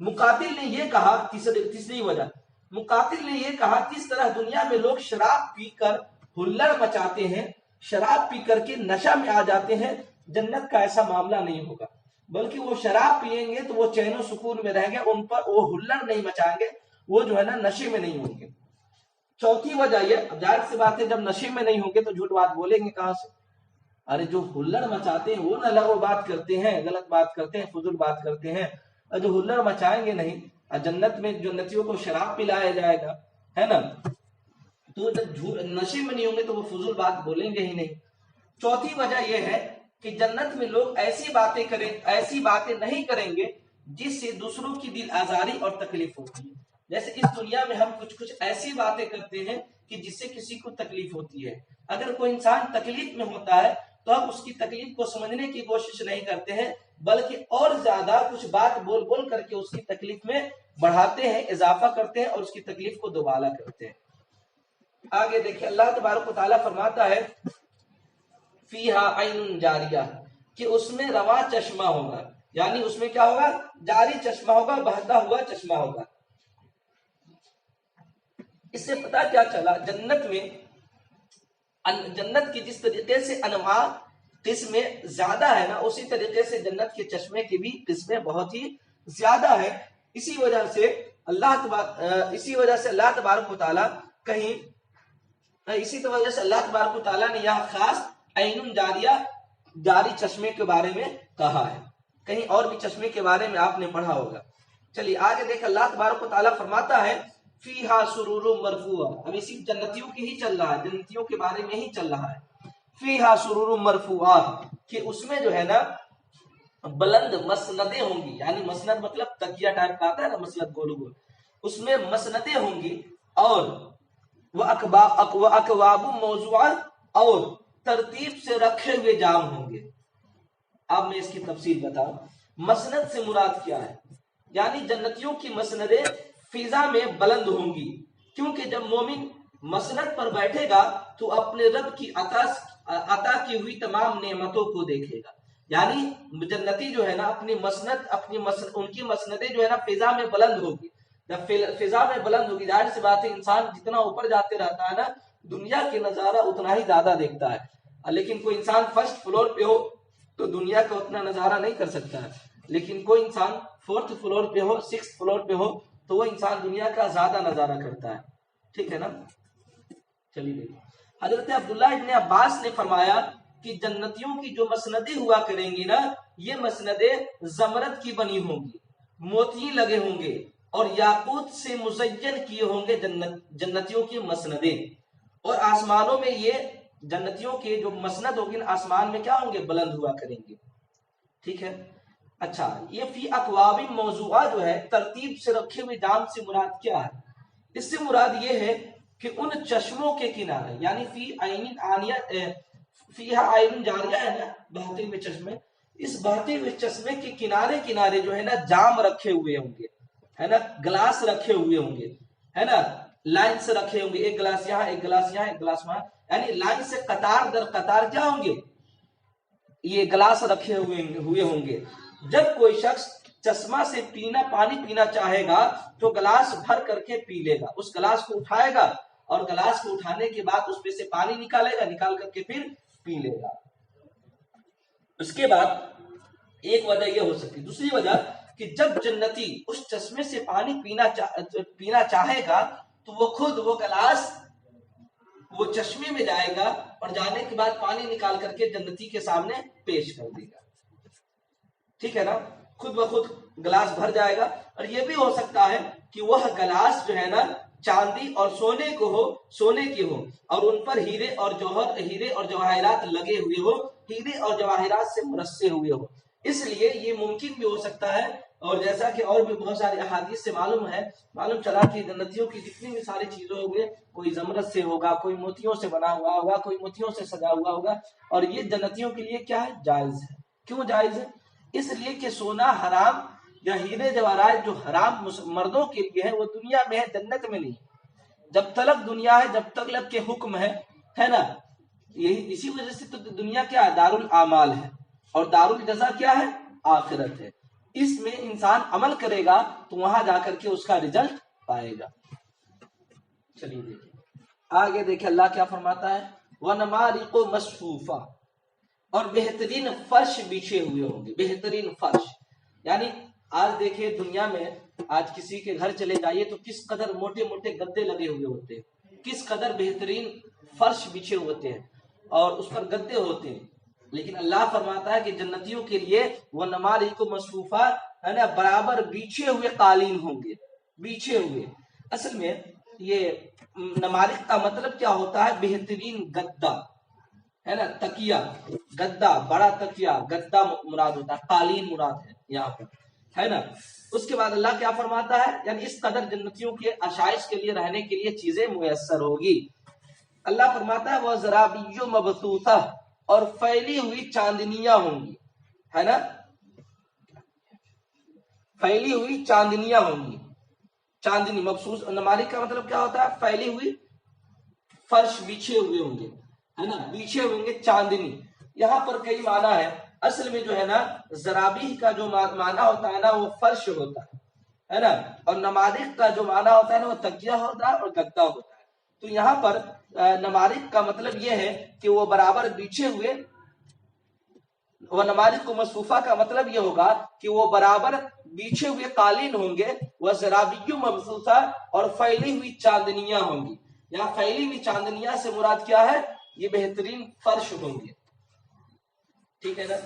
مقاتل نے یہ کہا، تیسری وجہ، مقاتل نے یہ کہا کس طرح دنیا میں لوگ شراب پی کر ہلڑ مچاتے ہیں، شراب پی کر کے نشہ میں آ جاتے ہیں، جنت کا ایسا معاملہ نہیں ہوگا، بلکہ وہ شراب پیئیں گے تو وہ چین و سکون میں رہیں گے، ان پر وہ ہلڑ نہیں مچائیں گے، وہ جو ہے نا نشے میں نہیں ہوں گے. چوتھی وجہ یہ، اب ظاہر سی بات ہے جب نشے میں نہیں ہوں گے تو جھوٹ بات بولیں گے کہاں سے؟ ارے جو ہلڑ مچاتے ہیں وہ نہ لغو بات کرتے ہیں، غلط بات کرتے ہیں، فضول بات کرتے ہیں. اور جو ہلڑ مچائیں گے نہیں، جنت میں جنتیوں کو شراب پلایا جائے گا، ہے نا، تو جب نشے میں نہیں ہوں گے تو وہ فضول بات بولیں گے ہی نہیں. چوتھی وجہ یہ ہے کہ جنت میں لوگ ایسی باتیں نہیں کریں گے جس سے دوسروں کی دل آزاری اور تکلیف ہوتی ہے. جیسے اس دنیا میں ہم کچھ ایسی باتیں کرتے ہیں کہ جس سے کسی کو تکلیف ہوتی ہے. اگر کوئی انسان تکلیف میں ہوتا ہے تو ہم اس کی تکلیف کو سمجھنے کی کوشش نہیں کرتے ہیں بلکہ اور زیادہ کچھ بات بول کر کے اس کی تکلیف میں بڑھاتے ہیں، اضافہ کرتے ہیں اور اس کی تکلیف کو دوبالا کرتے ہیں. آگے دیکھیں اللہ تبارک و تعالیٰ فرماتا ہے فیہا عین جاریہ، کہ اس میں رواں چشمہ ہوگا، یعنی اس میں کیا ہوگا؟ جاری چشمہ ہوگا، بہتا ہوا چشمہ ہوگا. اس سے پتہ کیا چلا؟ جنت میں جنت کی جس طریقے سے انواع قسمیں زیادہ ہے نا اسی طریقے سے جنت کے چشمے کی بھی قسمیں بہت ہی زیادہ ہے. اسی وجہ سے اللہ تبارک و تعالیٰ نے یہاں خاص عین جاریہ، جاری چشمے کے بارے میں کہا ہے. کہیں اور بھی چشمے کے بارے میں آپ نے پڑھا ہوگا. چلیے آگے دیکھ، اللہ تبارک و تعالیٰ فرماتا ہے فیہا سرور مرفوعہ. اب اسی جنتیوں کی ہی چل رہا ہے، جنتیوں کے بارے میں ہی چل رہا ہے. فیہا سرور مرفوعہ، کہ اس میں جو ہے نا بلند مسندیں ہوں گی، یعنی مسند مطلب تکیہ ٹائپ کا آتا ہے نا، مسند گول گول، اس میں مسندیں ہوں گی. اور اکواب موضوعہ، اور ترتیب سے رکھے ہوئے جام ہوں گے. اب میں اس کی تفصیل بتاؤں. مسند سے مراد کیا ہے؟ یعنی جنتیوں کی مسندیں فضا میں بلند ہوں گی، کیونکہ جب مومن مسند پر بیٹھے گا تو اپنے رب کی عطا کی ہوئی تمام نعمتوں کو دیکھے گا. یعنی جنتی جو ہے نا ان کی مسندیں جو ہے نا فضا میں بلند ہوگی. جب فضا میں بلند ہوگی، ظاہر سی بات ہے انسان جتنا اوپر جاتے رہتا ہے نا دنیا کے نظارہ اتنا ہی زیادہ دیکھتا ہے. لیکن کوئی انسان فرسٹ فلور پہ ہو تو دنیا کا اتنا نظارہ نہیں کر سکتا ہے، لیکن کوئی انسان فورتھ فلور پہ ہو، سکس فلور پہ ہو تو وہ انسان دنیا کا زیادہ نظارہ کرتا ہے. ٹھیک ہے نا. چلیے دیکھیں، حضرت عبداللہ ابن عباس نے فرمایا کہ جنتیوں کی جو مسندیں ہوا کریں گی نا، یہ مسندیں زمرد کی بنی ہوں گی، موتی لگے ہوں گے اور یاقوت سے مزین کیے ہوں گے جنتیوں کی مسندیں. اور آسمانوں میں یہ جنتیوں کے جو مسند ہوگی آسمان میں کیا ہوں گے؟ بلند ہوا کریں گے. ٹھیک ہے. اچھا، یہ فی اقواب موضوعہ جو ہے ترتیب سے رکھے ہوئے جام سے مراد کیا ہے؟ اس سے مراد یہ ہے کہ ان چشموں کے کنارے، یعنی فی عین آنیہ فیہا عین جاریہ ہے نا، بہتے ہوئے چشمے، اس بہتے ہوئے چشمے کے کنارے کنارے جو ہے نا جام رکھے ہوئے ہوں گے، ہے نا، گلاس رکھے ہوئے ہوں گے، ہے نا، لائن سے رکھے ہوں گے، ایک گلاس یہاں، ایک گلاس یہاں، ایک گلاس وہاں، یعنی لائن سے قطار در قطار کیا ہوں گے؟ یہ گلاس رکھے ہوئے ہوں گے. جب کوئی شخص چشمہ سے پانی پینا چاہے گا تو گلاس بھر کر کے پی لے گا. اس گلاس کو اٹھائے گا اور گلاس کو اٹھانے کے بعد اس میں سے پانی نکالے گا، نکال کر کے پھر پی لے گا. اس کے بعد ایک وجہ یہ ہو سکتی. دوسری وجہ کہ جب جنتی اس چشمے سے پانی پینا چاہے گا تو وہ خود وہ گلاس وہ چشمے میں جائے گا اور جانے کے بعد پانی نکال کر کے جنتی کے سامنے پیش کر دے گا. ٹھیک ہے نا. خود بخود گلاس بھر جائے گا. اور یہ بھی ہو سکتا ہے کہ وہ گلاس جو ہے نا چاندی اور سونے کی ہو اور ان پر ہیرے اور جواہرات لگے ہوئے ہو، ہیرے اور جواہرات سے مرصع ہوئے ہو. اس لیے یہ ممکن بھی ہو سکتا ہے. اور جیسا کہ اور بھی بہت سارے احادیث سے معلوم چلا کہ جنتیوں کی جتنی بھی ساری چیزیں ہوں گے، کوئی زمرد سے ہوگا، کوئی موتیوں سے بنا ہوا ہوگا، کوئی موتیوں سے سجا ہوا ہوگا. اور یہ جنتیوں کے لیے کیا ہے؟ جائز ہے. کیوں جائز ہے؟ اس لیے کہ سونا حرام یا ہیرے جواہرات جو حرام مردوں کے لیے ہے وہ دنیا میں ہے، جنت میں نہیں. جب تلک دنیا ہے، جب تک کے حکم ہے نا. یہی اسی وجہ سے تو دنیا کیا ہے؟ دارالاعمال ہے، اور دارالجزا کیا ہے؟ آخرت ہے. اس میں انسان عمل کرے گا تو وہاں جا کر کے اس کا رزلٹ پائے گا. چلیے دیکھیں آگے، دیکھیں اللہ کیا فرماتا ہے. وَنَمَارِقُ مَصْفُوفَةٌ، اور بہترین فرش بچھے ہوئے ہوں گے. بہترین فرش یعنی آج دیکھیں دنیا میں، آج کسی کے گھر چلے جائیے تو کس قدر موٹے موٹے گدے لگے ہوئے ہوتے ہیں، کس قدر بہترین فرش بچھے ہوتے ہیں اور اس پر گدے ہوتے ہیں. لیکن اللہ فرماتا ہے کہ جنتیوں کے لیے وہ نمارق مصفوفہ ہے نا، برابر بیچھے ہوئے قالین ہوں گے. بیچھے ہوئے، اصل میں یہ نمارق کا مطلب کیا ہوتا ہے؟ بہترین گدا ہے نا، تکیہ، گدا، بڑا تکیہ، گدا مراد ہوتا ہے، قالین مراد ہے یہاں پر، ہے نا. اس کے بعد اللہ کیا فرماتا ہے؟ یعنی اس قدر جنتیوں کے آشائش کے لیے، رہنے کے لیے چیزیں میسر ہوگی. اللہ فرماتا ہے وہ زرابی مبثوثہ، اور پھیلی ہوئی چاندنیاں ہوں گی، ہے نا، پھیلی ہوئی چاندنیاں ہوں گی. چاندنی مبثوث نمارق کا مطلب کیا ہوتا ہے؟ پھیلی ہوئی فرش بچھے ہوئے ہوں گے، ہے نا، بچھے ہوئے ہوں گے چاندنی. یہاں پر کئی معنی ہے. اصل میں جو ہے نا زرابی کا جو معنی ہوتا ہے نا وہ فرش ہوتا ہے نا، اور نمارق کا جو معنی ہوتا ہے نا وہ تکیہ ہوتا ہے اور گدا ہوتا ہے. تو یہاں پر نمارق کا مطلب یہ ہے کہ وہ برابر بچھے ہوئے، وہ نمارق مصفوفہ کا مطلب یہ ہوگا کہ وہ برابر بچھے ہوئے قالین ہوں گے. وہ زرابی مبثوثہ، اور پھیلی ہوئی چاندنیاں ہوں گی. یہاں پھیلی ہوئی چاندنیاں سے مراد کیا ہے؟ یہ بہترین فرش ہوں گے. ٹھیک ہے نا.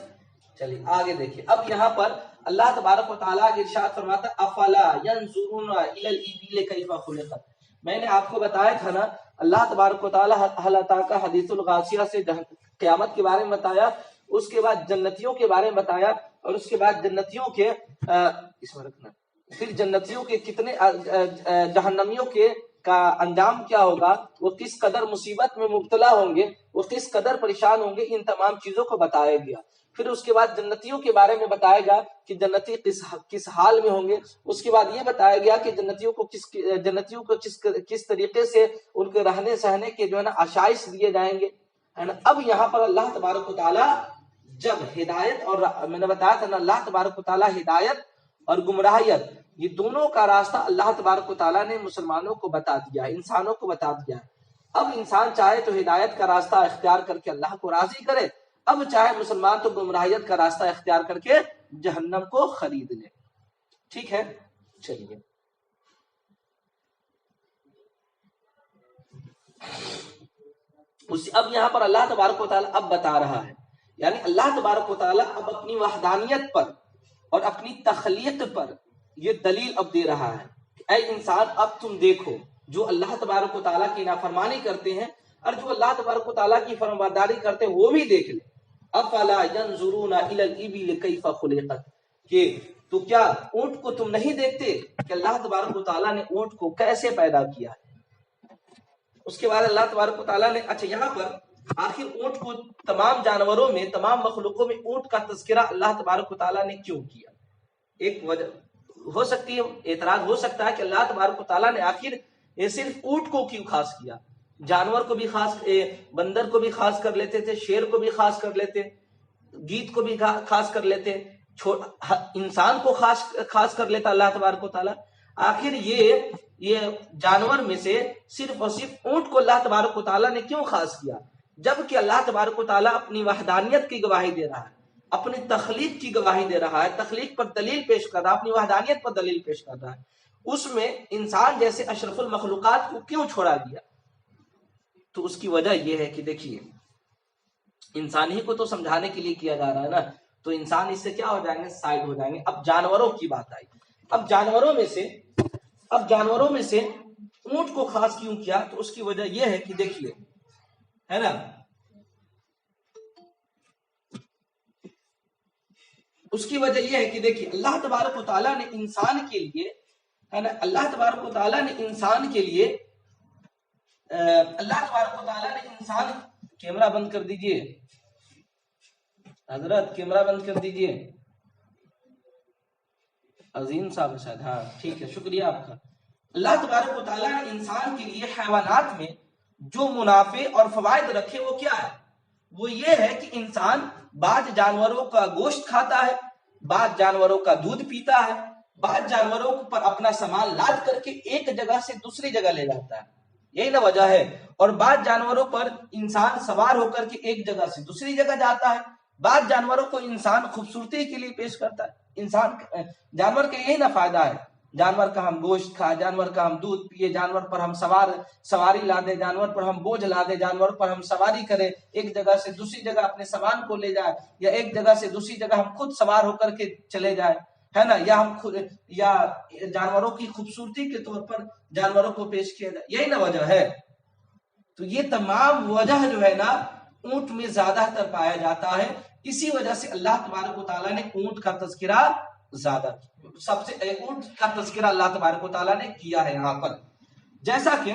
چلیے آگے دیکھیں. اب یہاں پر اللہ تبارک و تعالیٰ ارشاد فرماتا افلا ينظرون الى الابل كيف خلقت. میں نے آپ کو بتایا تھا نا، اللہ تبارک و تعالیٰ حل اتاک حدیث الغاشیہ سے قیامت کے بارے میں بتایا، اس کے بعد جنتیوں کے بارے میں بتایا، اور اس کے بعد جنتیوں کے اس میں رکھنا، پھر جنتیوں کے کتنے جہنمیوں کے کا انجام کیا ہوگا، وہ کس قدر مصیبت میں مبتلا ہوں گے، وہ کس قدر پریشان ہوں گے، ان تمام چیزوں کو بتایا گیا. پھر اس کے بعد جنتیوں کے بارے میں بتایا گیا کہ جنتی کس حال میں ہوں گے. اس کے بعد یہ بتایا گیا کہ جنتیوں کو کس طریقے سے ان کے رہنے سہنے کے جو ہے نا آشائش دیے جائیں گے. اب یہاں پر اللہ تبارک و تعالیٰ جب ہدایت، اور میں نے بتایا تھا نا اللہ تبارک و تعالیٰ ہدایت اور گمراہیت یہ دونوں کا راستہ اللہ تبارک و تعالیٰ نے مسلمانوں کو بتا دیا، انسانوں کو بتا دیا. اب انسان چاہے تو ہدایت کا راستہ اختیار کر کے اللہ کو راضی کرے، اب چاہے مسلمان تو گمراہیت کا راستہ اختیار کر کے جہنم کو خرید لے. ٹھیک ہے، چلیے اب یہاں پر اللہ تبارک و تعالیٰ اب بتا رہا ہے، یعنی اللہ تبارک و تعالیٰ اب اپنی وحدانیت پر اور اپنی تخلیق پر یہ دلیل اب دے رہا ہے کہ اے انسان اب تم دیکھو جو اللہ تبارک و تعالیٰ کی نافرمانی کرتے ہیں اور جو اللہ تبارک و تعالیٰ کی فرمانبرداری کرتے ہیں وہ بھی دیکھ لے. افلا ينظرون الى الابل كيف خلقت، کہ تو کیا اونٹ کو تم نہیں دیکھتے کہ اللہ تبارک و تعالیٰ نے اونٹ کو کیسے پیدا کیا ہے. اس کے بعد اللہ تبارک و تعالیٰ نے اچھا یہاں پر آخر اونٹ کو تمام جانوروں میں تمام مخلوقوں میں اونٹ کا تذکرہ اللہ تبارک و تعالیٰ نے کیوں کیا. ایک وجہ ہو سکتی ہے، اعتراض ہو سکتا ہے کہ اللہ تبارک و تعالیٰ نے آخر یہ صرف اونٹ کو کیوں خاص کیا، جانور کو بھی خاص، بندر کو بھی خاص کر لیتے تھے، شیر کو بھی خاص کر لیتے، گیت کو بھی خاص کر لیتے، انسان کو خاص کر لیتا اللہ تبارک و تعالیٰ. آخر یہ جانور میں سے صرف اور صرف اونٹ کو اللہ تبارک و تعالیٰ نے کیوں خاص کیا، جبکہ اللہ تبارک و تعالیٰ اپنی وحدانیت کی گواہی دے رہا ہے، اپنی تخلیق کی گواہی دے رہا ہے، تخلیق پر دلیل پیش کر رہا ہے، اپنی وحدانیت پر دلیل پیش کر رہا ہے. اس میں انسان جیسے اشرف المخلوقات کو کیوں چھوڑا گیا؟ تو اس کی وجہ یہ ہے کہ دیکھیے انسان ہی کو تو سمجھانے کے لیے کیا جا رہا ہے نا، تو انسان اس سے کیا ہو جائیں گے، سائڈ ہو جائیں گے. اب جانوروں کی بات آئی، اب جانوروں میں سے اونٹ کو خاص کیوں کیا؟ تو اس کی وجہ یہ ہے کہ دیکھیے ہے نا، اس کی وجہ یہ ہے کہ دیکھیے اللہ تبارک و تعالیٰ نے انسان کے لیے ہے نا، اللہ تبارک و تعالیٰ نے انسان کے لیے اللہ تبارک و تعالیٰ نے انسان، کیمرہ بند کر دیجئے حضرت، کیمرہ بند کر دیجئے. عظیم صاحب شاید، ہاں ٹھیک ہے، شکریہ آپ کا. اللہ تبارک و تعالیٰ نے انسان کے لیے حیوانات میں جو منافع اور فوائد رکھے وہ کیا ہے؟ وہ یہ ہے کہ انسان بعض جانوروں کا گوشت کھاتا ہے، بعض جانوروں کا دودھ پیتا ہے، بعض جانوروں پر اپنا سامان لاد کر کے ایک جگہ سے دوسری جگہ لے جاتا ہے، یہی نہ وجہ ہے. اور بعض جانوروں پر انسان سوار ہو کر کے ایک جگہ سے دوسری جگہ جاتا ہے. بعض جانوروں کو انسان خوبصورتی کے لیے پیش کرتا ہے. جانور کا یہی نہ فائدہ ہے، جانور کا ہم گوشت کھائے، جانور کا ہم دودھ پیے، جانور پر ہم سواری لا دے، جانور پر ہم بوجھ لا دے، جانور پر ہم سواری کرے، ایک جگہ سے دوسری جگہ اپنے سامان کو لے جائے، یا ایک جگہ سے دوسری جگہ ہم خود سوار ہو کر کے چلے جائے، ہے نا، یا ہم خود یا جانوروں کی خوبصورتی کے طور پر جانوروں کو پیش کیا جائے، یہی نہ وجہ ہے. تو یہ تمام وجہ جو ہے نا اونٹ میں زیادہ تر پایا جاتا ہے. اسی وجہ سے اللہ تبارک و تعالیٰ نے اونٹ کا تذکرہ زیادہ، سب سے اونٹ کا تذکرہ اللہ تبارک و تعالیٰ نے کیا ہے یہاں پر. جیسا کہ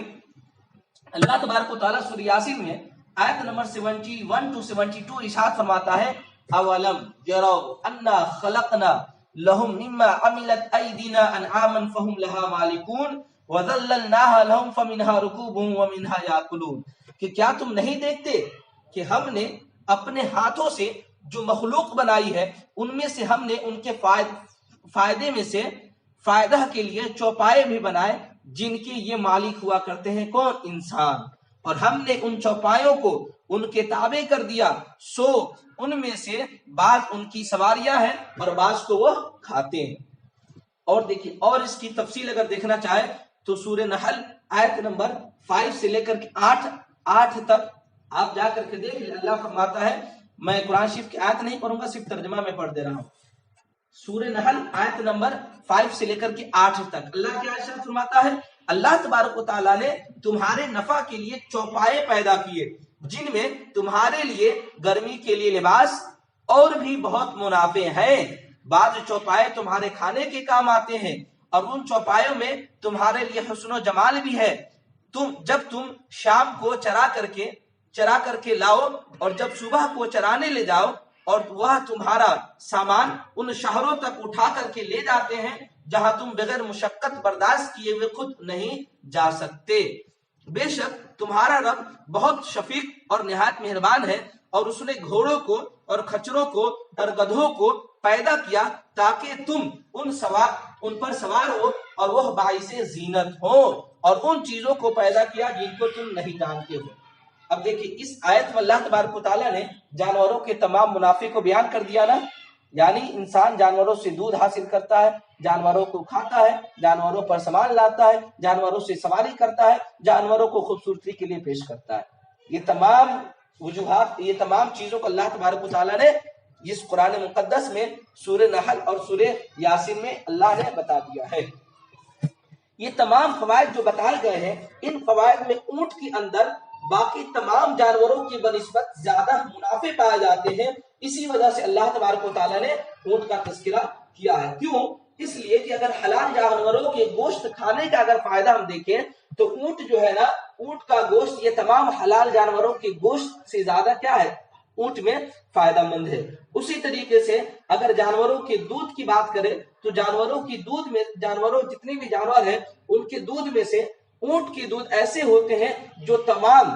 اللہ تبارک و تعالیٰ سورہ یاسین میں آیت نمبر 71 to 72 ارشاد فرماتا ہے، اولم یروا انا خلقنا لهم مما عملت ایدینا انعاما فهم لها مالکون وذللناها لهم فمنها ركوبهم ومنها یاکلون، کہ کیا تم نہیں دیکھتے کہ ہم نے اپنے ہاتھوں سے جو مخلوق بنائی ہے ان میں سے ہم نے ان کے فائدے میں سے فائدہ کے لیے چوپائے بھی بنائے جن کے یہ مالک ہوا کرتے ہیں کون؟ انسان. اور ہم نے ان چوپایوں کو ان کے تابع کر دیا، سو ان میں سے بعض ان کی سواریاں ہیں اور بعض کو وہ کھاتے ہیں. اور دیکھیے اور اس کی تفصیل اگر دیکھنا چاہے تو سورہ نحل آیت نمبر 5 سے لے کر کے 8 تک آپ جا کر کے دیکھ لیں. اللہ فرماتا ہے، میں قرآن شریف کی آیت نہیں پڑھوں گا، صرف ترجمہ میں پڑھ دے رہا ہوں. سورہ نحل آیت نمبر 5 سے لے کر کے 8 تک اللہ کیا ارشاد فرماتا ہے، اللہ تبارک و تعالیٰ نے تمہارے نفع کے لیے چوپائے پیدا کیے جن میں تمہارے لیے گرمی کے لیے لباس اور بھی بہت منافع ہیں. بعض چوپائے تمہارے کھانے کے کام آتے ہیں اور ان چوپایوں میں تمہارے لیے حسن و جمال بھی ہے. جب تم شام کو چرا کر کے لاؤ اور جب صبح کو چرانے لے جاؤ اور وہ تمہارا سامان ان شہروں تک اٹھا کر کے لے جاتے ہیں جہاں تم بغیر مشقت برداشت کیے ہوئے خود نہیں جا سکتے۔ بے شک تمہارا رب بہت شفیق اور نہایت مہربان ہے، اور اس نے گھوڑوں کو اور کھچروں کو اور گدھوں کو پیدا کیا تاکہ تم ان پر سوار ہو اور وہ باعث زینت ہو، اور ان چیزوں کو پیدا کیا جن کو تم نہیں جانتے ہو۔ اب دیکھیں اس آیت میں اللہ تبارک و تعالیٰ نے جانوروں کے تمام منافع کو بیان کر دیا نا، یعنی انسان جانوروں سے دودھ حاصل کرتا ہے، جانوروں کو کھاتا ہے، جانوروں پر سامان لاتا ہے، جانوروں سے سواری کرتا ہے، جانوروں کو خوبصورتی کے لیے پیش کرتا ہے۔ یہ تمام وجوہات، یہ تمام چیزوں کو اللہ تبارک و تعالیٰ نے اس قرآن مقدس میں سورہ نحل اور سورہ یاسین میں اللہ نے بتا دیا ہے۔ یہ تمام فوائد جو بتائے گئے ہیں، ان فوائد میں اونٹ کے اندر باقی تمام جانوروں کی بنسبت زیادہ منافع پائے جاتے ہیں، اسی وجہ سے اللہ تبارک و تعالیٰ نے اونٹ کا تذکرہ کیا ہے۔ کیوں؟ اس لیے کہ اگر حلال جانوروں کے گوشت کھانے کا اگر فائدہ ہم دیکھیں تو اونٹ جو ہے نا، اونٹ کا گوشت یہ تمام حلال جانوروں کے گوشت سے زیادہ کیا ہے؟ اونٹ میں فائدہ مند ہے۔ اسی طریقے سے اگر جانوروں کے دودھ کی بات کریں تو جانوروں کی دودھ میں، جانوروں جتنے بھی جانور ہیں ان کے دودھ میں سے اونٹ کے دودھ ایسے ہوتے ہیں جو تمام،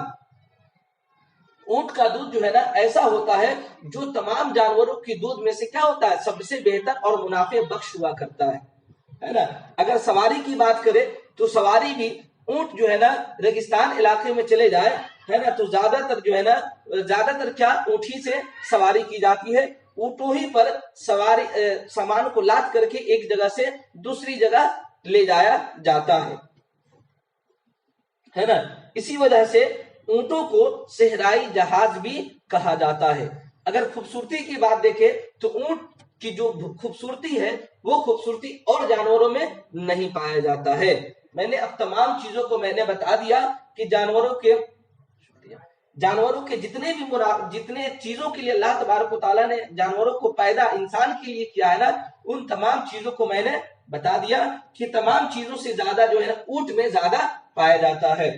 اونٹ کا دودھ جو ہے نا ایسا ہوتا ہے جو تمام جانوروں کے دودھ میں سے کیا ہوتا ہے؟ سب سے بہتر اور منافع بخش ہوا کرتا ہے نا۔ اگر سواری کی بات کرے تو سواری بھی اونٹ جو ہے نا ریگستان علاقے میں چلے جائے ہے نا تو زیادہ تر جو ہے نا، زیادہ تر کیا اونٹھی سے سواری کی جاتی ہے، اونٹوں ہی پر سواری سامان کو لاد کر کے ایک جگہ سے دوسری جگہ لے جایا جاتا ہے نا۔ اسی وجہ سے اونٹوں کو صحرائی جہاز بھی کہا جاتا ہے۔ اگر خوبصورتی کی بات دیکھیں تو اونٹ کی جو خوبصورتی ہے وہ خوبصورتی اور جانوروں میں نہیں پایا جاتا ہے۔ میں نے اب تمام چیزوں کو میں نے بتا دیا کہ جانوروں کے جتنے چیزوں کے لیے اللہ تبارک و تعالیٰ نے جانوروں کو پیدا انسان کے لیے کیا ہے نا، ان تمام چیزوں کو میں نے بتا دیا کہ تمام چیزوں سے زیادہ جو ہے نا اونٹ میں زیادہ پایا جاتا ہے۔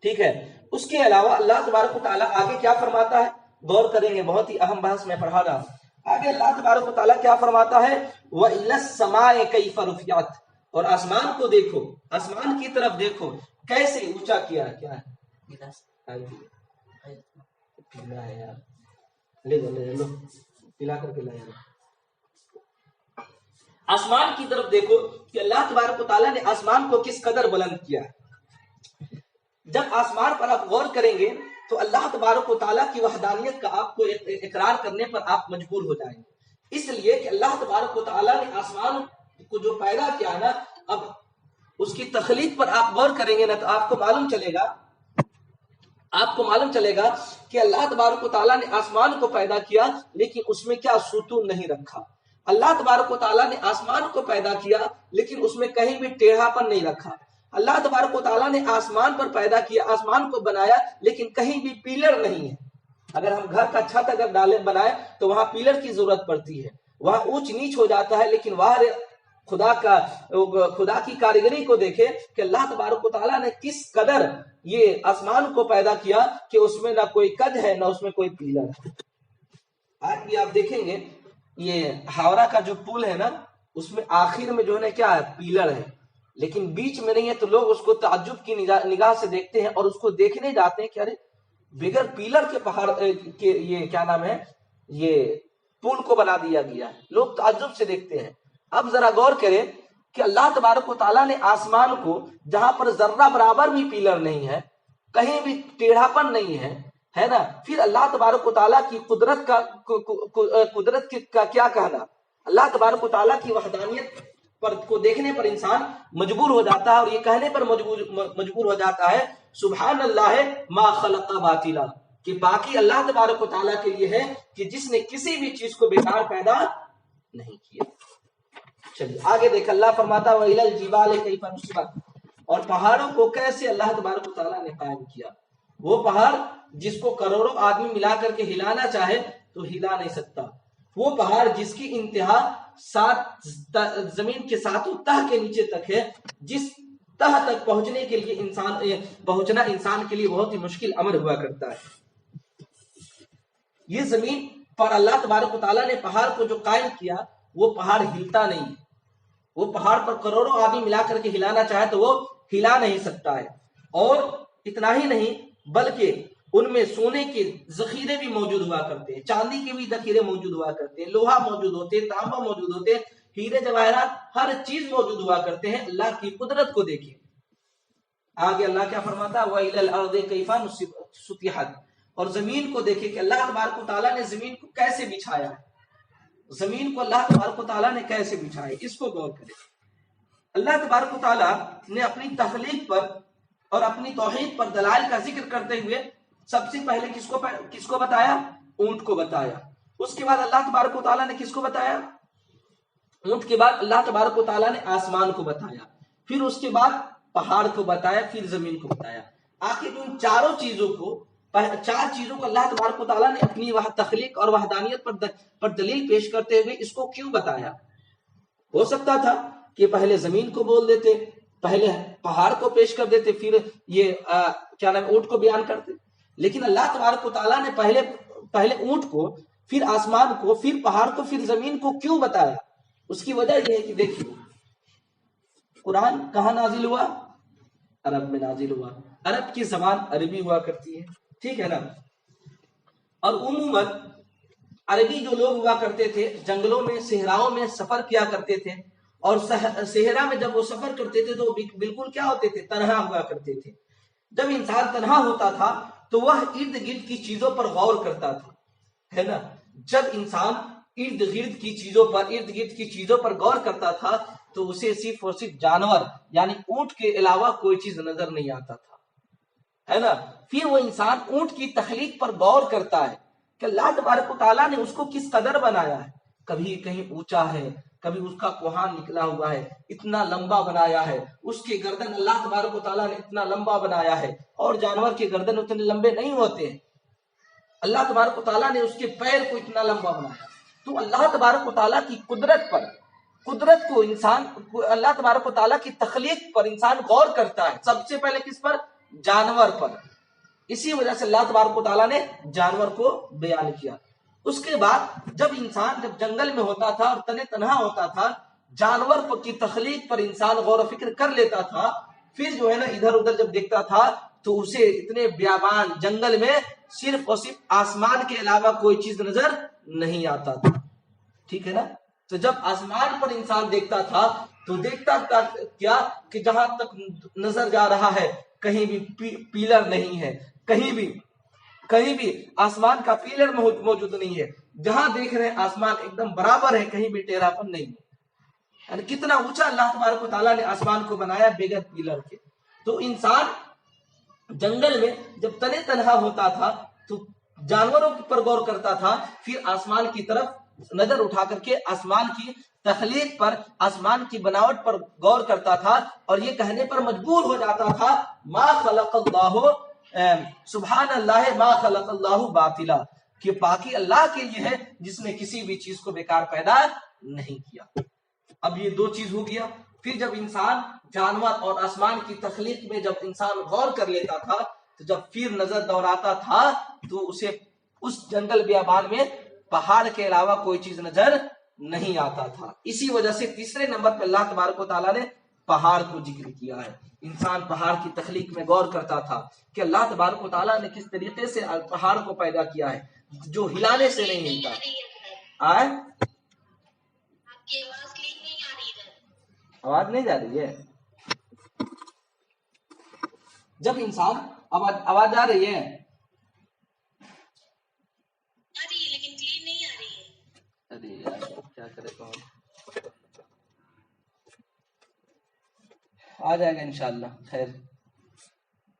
ٹھیک ہے، اس کے علاوہ اللہ تبارک و تعالیٰ آگے کیا فرماتا ہے، غور کریں گے، بہت ہی اہم بحث میں پڑھا رہا ہوں۔ آگے اللہ تبارک و تعالیٰ کیا فرماتا ہے، وَإِلَى السَّمَاءِ كَيْفَ رُفِعَتْ، اور آسمان کو دیکھو، آسمان کی طرف دیکھو کیسے اونچا کیا ہے۔ کیا ہے؟ پیلا ہے یار، لے لو پلا کر کے لایا۔ آسمان کی طرف دیکھو کہ اللہ تبارک و تعالیٰ نے آسمان کو کس قدر بلند کیا ہے۔ جب آسمان پر آپ غور کریں گے تو اللہ تبارک و تعالیٰ کی وحدانیت کا آپ کو اقرار کرنے پر آپ مجبور ہو جائیں گے، اس لیے کہ اللہ تبارک و تعالیٰ نے آسمان کو جو پیدا کیا ہے نا، اب اس کی تخلیق پر آپ غور کریں گے نا تو آپ کو معلوم چلے گا کہ اللہ تبارک و تعالیٰ نے آسمان کو پیدا کیا لیکن اس میں کیا ستون نہیں رکھا۔ اللہ تبارک و تعالیٰ نے آسمان کو پیدا کیا لیکن اس میں کہیں بھی ٹیڑھا پن نہیں رکھا۔ اللہ تبارک و تعالیٰ نے آسمان پر پیدا کیا، آسمان کو بنایا لیکن کہیں بھی پیلر نہیں ہے۔ اگر ہم گھر کا چھت اگر بنائے تو وہاں پیلر کی ضرورت پڑتی ہے، وہاں اونچ نیچ ہو جاتا ہے، لیکن وہاں خدا کی کاریگری کو دیکھے کہ اللہ تبارک و تعالیٰ نے کس قدر یہ آسمان کو پیدا کیا کہ اس میں نہ کوئی کد ہے نہ اس میں کوئی پیلر ہے۔ آج بھی آپ دیکھیں گے یہ ہاورا کا جو پل ہے نا، اس میں آخر میں جو ہے نا کیا ہے، پیلر ہے، لیکن بیچ میں نہیں ہے، تو لوگ اس کو تعجب کی نگاہ سے دیکھتے ہیں اور اس کو دیکھنے جاتے ہیں کہ ارے بغیر پیلر کے پہاڑ کے یہ کیا نام ہے، یہ پل کو بنا دیا گیا ہے، لوگ تعجب سے دیکھتے ہیں۔ اب ذرا غور کریں کہ اللہ تبارک و تعالیٰ نے آسمان کو جہاں پر ذرہ برابر بھی پیلر نہیں ہے، کہیں بھی ٹیڑھاپن نہیں ہے نا، پھر اللہ تبارک و تعالیٰ کی قدرت کا کیا کہنا۔ اللہ تبارک و تعالیٰ کی وحدانیت کو دیکھنے پر انسان مجبور ہو جاتا ہے اور یہ کہنے پر مجبور ہو جاتا ہے سبحان اللہ ما خلق باطلا، کہ باقی اللہ تبارک و تعالیٰ کے لیے ہے کہ جس نے کسی بھی چیز کو بیکار پیدا نہیں کیا۔ چلیے آگے دیکھ، اللہ فرماتا ہے وَإِلَى الْجِبَالِ كَيْفَ نُصِبَتْ، اور پہاڑوں کو کیسے اللہ تبارک و تعالیٰ نے قائم کیا۔ وہ پہاڑ جس کو کروڑوں آدمی ملا کر کے ہلانا چاہے تو ہلا نہیں سکتا، وہ پہاڑ جس کی انتہا زمین کے ساتوں تہ کے نیچے تک ہے، جس تہ تک پہنچنے کے لیے پہنچنا انسان کے لیے بہت ہی مشکل امر ہوا کرتا ہے۔ یہ زمین پر اللہ تبارک و تعالیٰ نے پہاڑ کو جو قائم کیا وہ پہاڑ ہلتا نہیں، وہ پہاڑ پر کروڑوں آدمی ملا کر کے ہلانا چاہے تو وہ ہلا نہیں سکتا ہے۔ اور اتنا ہی نہیں بلکہ ان میں سونے کے ذخیرے بھی موجود ہوا کرتے ہیں، چاندی کے بھی ذخیرے موجود ہوا کرتے ہیں، لوہا موجود ہوتے ہیں، تانبا موجود ہوتے ہیں، ہیرے جواہرات ہر چیز موجود ہوا کرتے ہیں۔ اللہ کی قدرت کو دیکھیں۔ آگے اللہ کیا فرماتا ہے وَإِلَى الْأَرْضِ كَيْفَ سُطِحَتْ، اور زمین کو دیکھیں کہ اللہ تبارک و تعالیٰ نے زمین کو کیسے بچھایا ہے، زمین کو اللہ تبارک و تعالیٰ نے کیسے بچھایا ہے، اس کو غور کریں۔ اللہ تبارک و تعالیٰ نے اپنی تخلیق پر اور اپنی توحید پر دلائل کا ذکر کرتے ہوئے سب سے پہلے کس کو بتایا؟ اونٹ کو بتایا۔ اس کے بعد اللہ تبارک و تعالیٰ نے کس کو بتایا؟ اونٹ کے بعد اللہ تبارک و تعالیٰ نے آسمان کو بتایا، پھر اس کے بعد پہاڑ کو بتایا، پھر زمین کو بتایا۔ آخر ان چار چیزوں کو اللہ تبارک و تعالیٰ نے اپنی تخلیق اور وحدانیت پر دلیل پیش کرتے ہوئے اس کو کیوں بتایا؟ ہو سکتا تھا کہ پہلے زمین کو بول دیتے، پہلے پہاڑ کو پیش کر دیتے، پھر یہ کیا نام اونٹ کو بیان کرتے، لیکن اللہ تبارک و تعالیٰ نے پہلے اونٹ کو، پھر آسمان کو، پھر پہاڑ کو، پھر زمین کو کیوں بتایا؟ اس کی وجہ یہ ہے کہ دیکھیے قرآن کہاں نازل ہوا؟ عرب میں نازل ہوا، عرب کی زبان عربی ہوا کرتی ہے، ٹھیک ہے نا؟ اور عموماً عربی جو لوگ ہوا کرتے تھے جنگلوں میں، صحراؤں میں سفر کیا کرتے تھے، اور صحرا میں جب وہ سفر کرتے تھے تو بالکل کیا ہوتے تھے؟ تنہا ہوا کرتے تھے۔ جب انسان تنہا ہوتا تھا تو وہ ارد گرد کی چیزوں پر غور کرتا تھا، ہے نا؟ جب انسان ارد گرد کی چیزوں پر غور کرتا تھا تو اسے صرف اور صرف جانور یعنی اونٹ کے علاوہ کوئی چیز نظر نہیں آتا تھا، ہے نا؟ پھر وہ انسان اونٹ کی تخلیق پر غور کرتا ہے کہ اللہ تبارک و تعالیٰ نے اس کو کس قدر بنایا ہے، کبھی کہیں اونچا ہے، کبھی اس کا کوہان نکلا ہوا ہے، اتنا لمبا بنایا ہے، اس کے گردن اللہ تبارک و تعالیٰ نے اتنا لمبا بنایا ہے، اور جانور کے گردن اتنے لمبے نہیں ہوتے ہیں، اللہ تبارک و تعالیٰ نے اس کے پیر کو اتنا لمبا بنایا۔ تو اللہ تبارک و تعالیٰ کی قدرت کو انسان، اللہ تبارک و تعالیٰ کی تخلیق پر انسان غور کرتا ہے، سب سے پہلے کس پر؟ جانور پر۔ اسی وجہ سے اللہ تبارک و تعالیٰ نے جانور کو بیان کیا۔ اس کے بعد جب انسان جنگل میں ہوتا تھا اور تنہا ہوتا تھا، جانور کی تخلیق پر انسان غور و فکر کر لیتا تھا، پھر جو ہے نا ادھر ادھر جب دیکھتا تھا تو اسے اتنے بیابان جنگل میں صرف اور صرف آسمان کے علاوہ کوئی چیز نظر نہیں آتا تھا، ٹھیک ہے نا؟ تو جب آسمان پر انسان دیکھتا تھا تو دیکھتا تھا کیا کہ جہاں تک نظر جا رہا ہے کہیں بھی پیلر نہیں ہے، کہیں بھی آسمان کا پیلر موجود نہیں ہے، جہاں دیکھ رہے ہیں آسمان ایک دم برابر ہے، کہیں بھی ٹیڑھا پن نہیں ہے۔ یعنی کتنا اونچا اللہ تبارک و تعالیٰ نے آسمان کو بنایا بغیر پیلر کے۔ تو انسان جنگل میں جب تنہا ہوتا تھا تو جانوروں پر غور کرتا تھا، پھر آسمان کی طرف نظر اٹھا کر کے آسمان کی تخلیق پر، آسمان کی بناوٹ پر غور کرتا تھا، اور یہ کہنے پر مجبور ہو جاتا تھا ما خلق اللہ سبحان اللہ ما خلق اللہ باطلا، کہ پاکی اللہ کے لیے ہے جس نے کسی بھی چیز کو بیکار پیدا نہیں کیا۔ اب یہ دو چیز ہو گیا۔ پھر جب انسان جانور اور آسمان کی تخلیق میں جب انسان غور کر لیتا تھا تو جب پھر نظر دوڑاتا تھا تو اسے اس جنگل بیابان میں پہاڑ کے علاوہ کوئی چیز نظر نہیں آتا تھا۔ اسی وجہ سے تیسرے نمبر پہ اللہ تبارک و تعالیٰ نے پہاڑ کو ذکر کیا ہے۔ انسان پہاڑ کی تخلیق میں غور کرتا تھا کہ اللہ تبارک و تعالیٰ نے کس طریقے سے پہاڑ کو پیدا کیا ہے جو ہلانے سے نہیں ہلتا۔ آواز نہیں جا رہی ہے؟ جب انسان آواز آ رہی ہے؟ لیکن کلین نہیں آ رہی ہے۔ ارے یار کیا کرے تو آ جائے گا انشاءاللہ۔ خیر،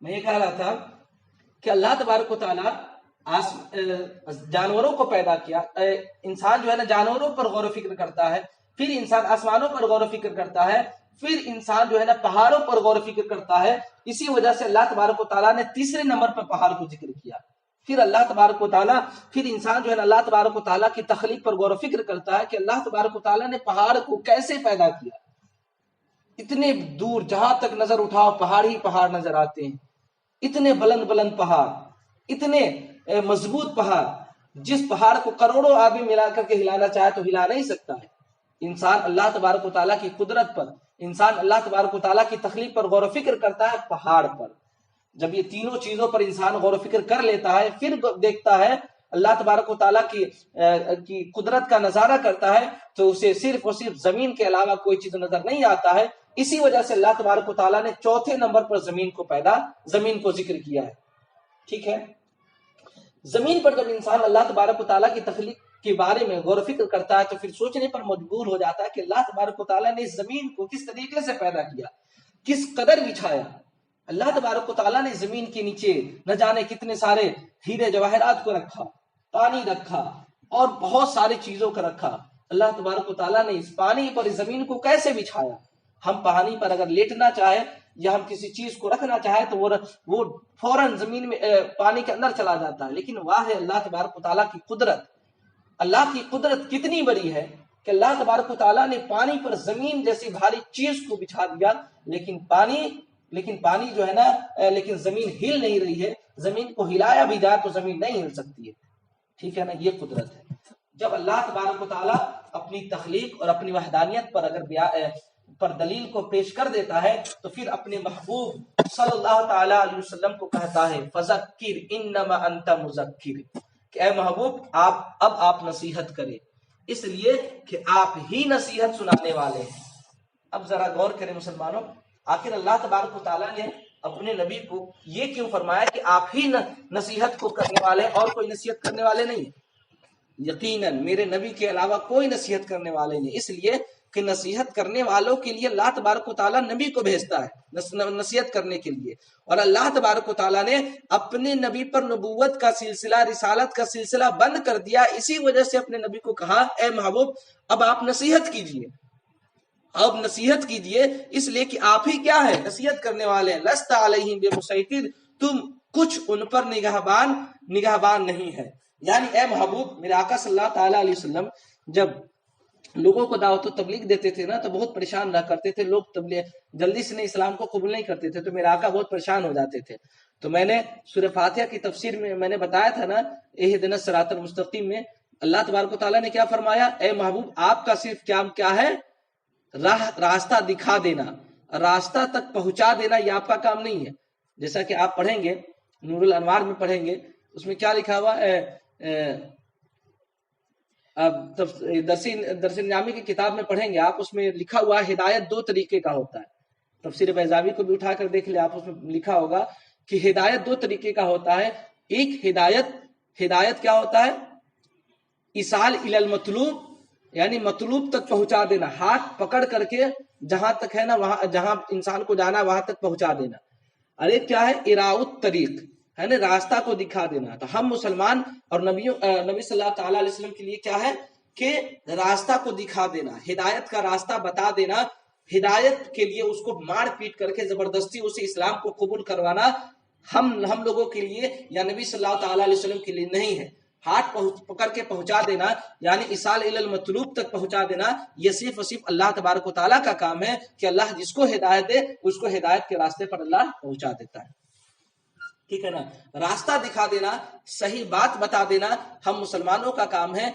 میں یہ کہہ رہا تھا کہ اللہ تبارک و تعالیٰ جانوروں کو پیدا کیا، انسان جو ہے نا جانوروں پر غور و فکر کرتا ہے، پھر انسان آسمانوں پر غور و فکر کرتا ہے، پھر انسان جو ہے نا پہاڑوں پر غور و فکر کرتا ہے۔ اسی وجہ سے اللہ تبارک و تعالیٰ نے تیسرے نمبر پر پہاڑ کو ذکر کیا۔ پھر اللہ تبارک و تعالیٰ، پھر انسان جو ہے نا اللہ تبارک و تعالیٰ کی تخلیق پر غور و فکر کرتا ہے کہ اللہ تبارک و تعالیٰ نے پہاڑ کو کیسے پیدا کیا۔ اتنے دور جہاں تک نظر اٹھاؤ پہاڑ ہی پہاڑ نظر آتے ہیں، اتنے بلند بلند پہاڑ، اتنے مضبوط پہاڑ، جس پہاڑ کو کروڑوں آدمی ملا کر کے ہلانا چاہے تو ہلا نہیں سکتا ہے. انسان اللہ تبارک و تعالیٰ کی قدرت پر، انسان اللہ تبارک و تعالیٰ کی تخلیق پر غور و فکر کرتا ہے پہاڑ پر. جب یہ تینوں چیزوں پر انسان غور و فکر کر لیتا ہے، پھر دیکھتا ہے اللہ تبارک و تعالیٰ کی قدرت کا نظارہ کرتا ہے، تو اسے صرف اور صرف زمین کے علاوہ کوئی چیز نظر نہیں آتا ہے. اسی وجہ سے اللہ تبارک و تعالیٰ نے چوتھے نمبر پر زمین کو ذکر کیا ہے. ٹھیک ہے، زمین پر جب انسان اللہ تبارک و تعالیٰ کی تخلیق کے بارے میں غور و فکر کرتا ہے تو پھر سوچنے پر مجبور ہو جاتا ہے کہ اللہ تبارک و تعالیٰ نے اس زمین کو کس طریقے سے پیدا کیا، کس قدر بچھایا. اللہ تبارک و تعالیٰ نے زمین کے نیچے نہ جانے کتنے سارے ہیرے جواہرات کو رکھا، پانی رکھا اور بہت ساری چیزوں کو رکھا. اللہ تبارک و تعالیٰ نے اس پانی پر اس زمین کو کیسے بچھایا. ہم پانی پر اگر لیٹنا چاہے یا ہم کسی چیز کو رکھنا چاہے تو وہ فوراً زمین میں پانی کے اندر چلا جاتا ہے. لیکن واہ ہے اللہ تبارک و تعالیٰ کی قدرت. اللہ کی قدرت کتنی بڑی ہے کہ اللہ تبارک و تعالیٰ نے پانی پر زمین جیسی بھاری چیز کو بچھا دیا، لیکن پانی جو ہے نا، لیکن زمین ہل نہیں رہی ہے. زمین کو ہلایا بھی جائے تو زمین نہیں ہل سکتی ہے. ٹھیک ہے نا، یہ قدرت ہے. جب اللہ تبارک و تعالیٰ اپنی تخلیق اور اپنی وحدانیت پر دلیل کو پیش کر دیتا ہے تو پھر اپنے محبوب صلی اللہ تعالی علیہ وسلم کو کہتا ہے فذکر انما انت مذکر، کہ اے محبوب آپ نصیحت کریں، اس لیے کہ آپ ہی نصیحت سنانے والے ہیں. اب ذرا غور کریں مسلمانوں، آخر اللہ تبارک و تعالیٰ نے اپنے نبی کو یہ کیوں فرمایا کہ آپ ہی نصیحت کو کرنے والے، اور کوئی نصیحت کرنے والے نہیں ہیں؟ یقیناً میرے نبی کے علاوہ کوئی نصیحت کرنے والے نہیں، اس لیے کہ نصیحت کرنے والوں کے لیے اللہ تبارک و تعالیٰ نبی کو بھیجتا ہے نصیحت کرنے کے لیے. اور اللہ تبارک و تعالیٰ نے اپنے نبی پر نبوت کا سلسلہ، رسالت کا سلسلہ بند کر دیا. اسی وجہ سے اپنے نبی کو کہا اے محبوب اب آپ نصیحت کیجئے، اب نصیحت کیجئے، اس لیے کہ آپ ہی کیا ہے، نصیحت کرنے والے ہیں. لست علیہم بمسیطر، تم کچھ ان پر نگہبان نہیں ہے. یعنی اے محبوب، میرے آقا صلی اللہ تعالیٰ علیہ وسلم جب لوگوں کو دعوت و تبلیغ دیتے تھے نا تو بہت پریشان رہا کرتے تھے. لوگ جلدی سے اسلام کو قبول نہیں کرتے تھے تو میرے آقا بہت پریشان ہو جاتے تھے. تو میں نے سورہ فاتحہ کی تفسیر میں نے بتایا تھا نا، اہدنا الصراط المستقیم میں اللہ تبارک و تعالیٰ نے کیا فرمایا، اے محبوب آپ کا صرف کیا ہے، راستہ دکھا دینا، راستہ تک پہنچا دینا، یہ آپ کا کام نہیں ہے. جیسا کہ آپ پڑھیں گے نور الانوار میں پڑھیں گے، اس میں کیا لکھا ہوا درس نظامی کی کتاب میں پڑھیں گے آپ، اس میں لکھا ہوا ہدایت دو طریقے کا ہوتا ہے. تفسیر بیضاوی کو بھی اٹھا کر دیکھ لیں آپ، اس میں لکھا ہوگا کہ ہدایت دو طریقے کا ہوتا ہے. ایک ہدایت کیا ہوتا ہے، ایصال الی المطلوب، یعنی مطلوب تک پہنچا دینا، ہاتھ پکڑ کر کے جہاں تک ہے نا، وہاں جہاں انسان کو جانا وہاں تک پہنچا دینا. اور ایک کیا ہے، اراؤت طریق، ہے نا، راستہ کو دکھا دینا. تو ہم مسلمان اور نبی صلی اللہ تعالیٰ علیہ وسلم کے لیے کیا ہے کہ راستہ کو دکھا دینا، ہدایت کا راستہ بتا دینا. ہدایت کے لیے اس کو مار پیٹ کر کے زبردستی اسے اسلام کو قبول کروانا ہم لوگوں کے لیے یا نبی صلی اللہ تعالیٰ علیہ وسلم کے لیے نہیں ہے. ہاتھ پکڑ کے پہنچا دینا یعنی ایصال الی المطلوب تک پہنچا دینا، یہ صرف اور صرف اللہ تبارک و تعالیٰ کا کام ہے کہ اللہ جس کو ہدایت دے اس کو ہدایت کے راستے پر اللہ پہنچا دیتا ہے. ٹھیک ہے نا، راستہ دکھا دینا، صحیح بات بتا دینا ہم مسلمانوں کا کام ہے.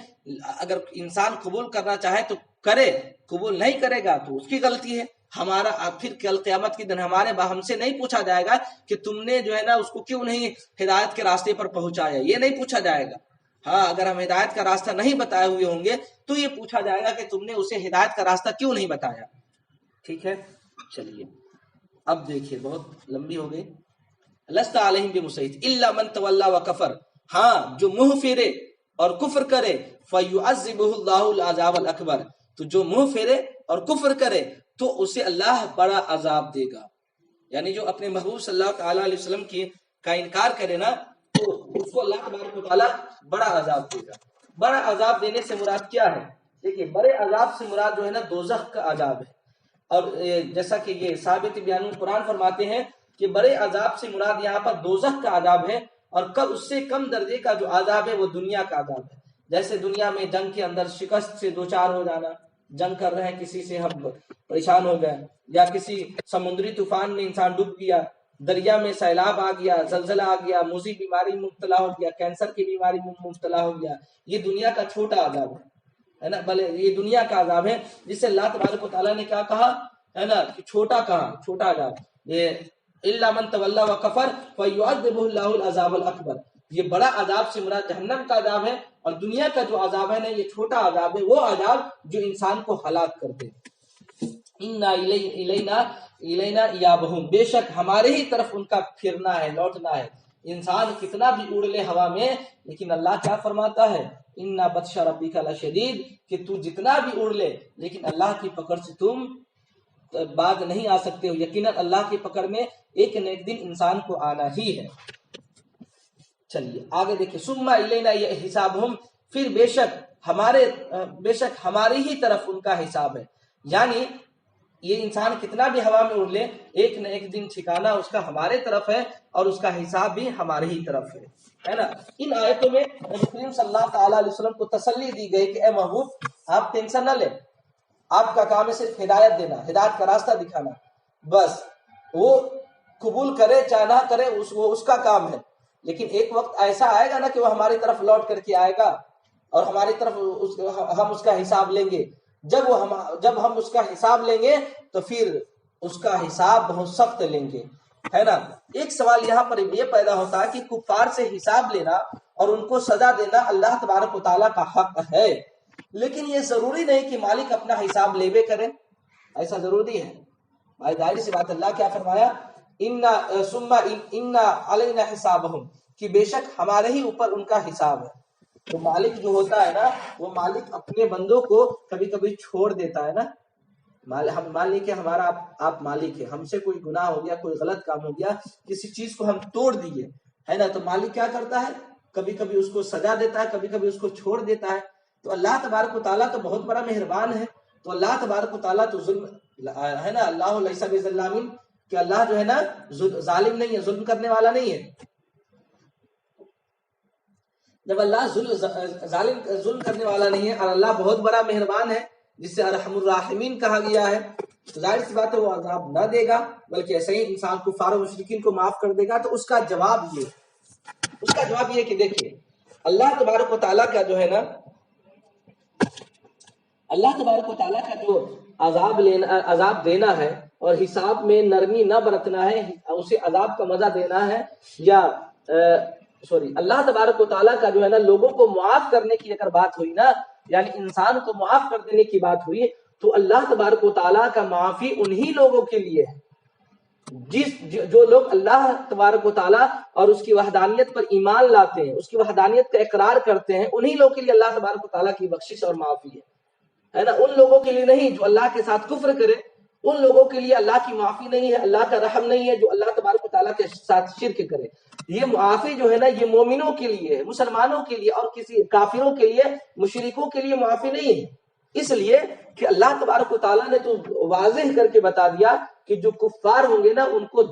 اگر انسان قبول کرنا چاہے تو کرے، قبول نہیں کرے گا تو اس کی غلطی ہے. ہمارا پھر کل قیامت کے دن ہم سے نہیں پوچھا جائے گا کہ تم نے جو ہے نا اس کو کیوں نہیں ہدایت کے راستے پر پہنچایا، یہ نہیں پوچھا جائے گا. ہاں، اگر ہم ہدایت کا راستہ نہیں بتائے ہوئے ہوں گے تو یہ پوچھا جائے گا کہ تم نے اسے ہدایت کا راستہ کیوں نہیں بتایا. ٹھیک ہے، چلیے اب دیکھیے بہت لمبی ہو گئی. لست علیہم بمسیطر الا من تولی وکفر، ہاں جو منہ پھیرے اور کفر کرے فیعذبہ اللہ العذاب الاکبر، تو جو منہ پھیرے اور کفر کرے تو اسے اللہ بڑا عذاب دے گا. یعنی جو اپنے محبوب صلی اللہ تعالیٰ علیہ وسلم کا انکار کرے نا تو اس کو اللہ تبارک و تعالیٰ بڑا عذاب دے گا. بڑا عذاب دینے سے مراد کیا ہے؟ دیکھیے بڑے عذاب سے مراد جو ہے نا دوزخ کا عذاب ہے. اور جیسا کہ یہ ثابت بیان القرآن فرماتے ہیں کہ بڑے عذاب سے مراد یہاں پر دوزخ کا عذاب ہے، اور اس سے کم درجے کا جو عذاب ہے وہ دنیا کا عذاب ہے. جیسے دنیا میں جنگ کے اندر شکست سے دوچار ہو جانا، جنگ کر رہے ہیں کسی سے ہم پریشان ہو گئے، یا کسی سمندری طوفان میں انسان ڈوب گیا، دریا میں سیلاب آ گیا، زلزلہ آ گیا، موذی بیماری میں مبتلا ہو گیا، کینسر کی بیماری میں مبتلا ہو گیا، یہ دنیا کا چھوٹا عذاب ہے نا، بھلے یہ دنیا کا عذاب ہے جس سے اللہ تبارک و تعالیٰ نے کیا کہا ہے نا کہ چھوٹا کہا، چھوٹا عذاب یہ الا من تولی وکفر فیعذبہ اللہ العذاب الاکبر، یہ بڑا عذاب سے مراد جہنم کا عذاب ہے، اور دنیا کا جو عذاب ہے نا یہ چھوٹا عذاب ہے، وہ عذاب جو انسان کو ہلاک کر دے۔ انا الینا ایابہم، بے شک ہمارے ہی طرف ان کا پھرنا ہے، لوٹنا ہے۔ انسان کتنا بھی اڑ لے ہوا میں، لیکن اللہ کیا فرماتا ہے، انا بطش ربک لشدید، کہ تو جتنا بھی اڑ لے لیکن اللہ کی پکڑ سے تم باز نہیں آ سکتے ہو، یقیناً اللہ کی پکڑ میں ایک نہ ایک دن انسان کو آنا ہی ہے۔ چلیے آگے دیکھیں، ثم الینا حسابہم، پھر بے شک ہماری ہی طرف ان کا حساب ہے، یعنی یہ انسان کتنا بھی ہوا میں اڑ لے ایک نہ ایک دن ٹھکانا اس کا ہمارے طرف ہے، اور اس کا حساب بھی ہمارے ہی طرف ہے نا۔ ان آیتوں میں نبی کریم صلی اللہ تعالیٰ علیہ وسلم کو تسلی دی گئی کہ اے محبوب آپ ٹینشن نہ لیں، آپ کا کام ہے صرف ہدایت دینا، ہدایت کا راستہ دکھانا، بس وہ قبول کرے چاہے نہ کرے وہ اس کا کام ہے، لیکن ایک وقت ایسا آئے گا نا کہ وہ ہماری طرف لوٹ کر کے آئے گا اور ہماری طرف ہم اس کا حساب لیں گے۔ جب ہم اس کا حساب لیں گے تو پھر اس کا حساب بہت سخت لیں گے، ہے نا۔ ایک سوال یہاں پر یہ پیدا ہوتا ہے کہ کفار سے حساب لینا اور ان کو سزا دینا اللہ تبارک و تعالیٰ کا حق ہے، لیکن یہ ضروری نہیں کہ مالک اپنا حساب لیوے کرے، ایسا ضروری ہے بھائی، ظاہر سی بات اللہ کیا فرمایا، ثم ان علینا حسابہم، کہ بے شک ہمارے ہی اوپر ان کا حساب ہے۔ تو مالک جو ہوتا ہے نا وہ مالک اپنے بندوں کو کبھی کبھی چھوڑ دیتا ہے نا، ہم مان لیں کہ ہمارا آپ مالک ہے، ہم سے کوئی گناہ ہو گیا، کوئی غلط کام ہو گیا، کسی چیز کو ہم توڑ دیے ہے نا، تو مالک کیا کرتا ہے، کبھی کبھی اس کو سزا دیتا ہے، کبھی کبھی اس کو چھوڑ دیتا ہے۔ تو اللہ تبارک و تعالیٰ تو بہت بڑا مہربان ہے، تو اللہ تبارک و تعالیٰ تو ظلم ہے نا، اللہ لیس بظلام، کہ اللہ جو ہے نا ظالم نہیں ہے، ظلم کرنے والا نہیں ہے۔ جب اللہ ظلم کرنے والا نہیں ہے اور اللہ بہت بڑا مہربان ہے جس سے ارحم الراحمین کہا گیا ہے، تو ظاہر سی بات ہے وہ عذاب نہ دے گا، بلکہ ایسے ہی انسان کو کفار و مشرکین کو معاف کر دے گا۔ تو اس کا جواب یہ کہ دیکھیے اللہ تبارک و تعالیٰ کا جو ہے نا، اللہ تبارک و تعالیٰ کا جو عذاب دینا ہے اور حساب میں نرمی نہ برتنا ہے، اسے عذاب کا مزہ دینا ہے، یا اللہ تبارک و تعالیٰ کا جو ہے نا لوگوں کو معاف کرنے کی اگر بات ہوئی نا، یعنی انسان کو معاف کر دینے کی بات ہوئی، تو اللہ تبارک و تعالیٰ کا معافی انہی لوگوں کے لیے ہے جو لوگ اللہ تبارک و تعالیٰ اور اس کی وحدانیت پر ایمان لاتے ہیں، اس کی وحدانیت کا اقرار کرتے ہیں، انہی لوگوں کے لیے اللہ تبارک و تعالیٰ کی بخشش اور معافی ہے نا، ان لوگوں کے لیے نہیں جو اللہ کے ساتھ کفر کرے، ان لوگوں کے لیے اللہ کی معافی نہیں ہے، اللہ کا رحم نہیں ہے جو اللہ تبارک و تعالیٰ کے ساتھ شرک کرے۔ یہ معافی جو ہے نا یہ مومنوں کے لیے ہے، مسلمانوں کے لیے، اور کسی کافروں کے لیے، مشرکوں کے لیے معافی نہیں ہے، اس لیے کہ اللہ تبارک و تعالیٰ نے تو واضح کر کے بتا دیا کہ جو کفار ہوں گے نا ان کو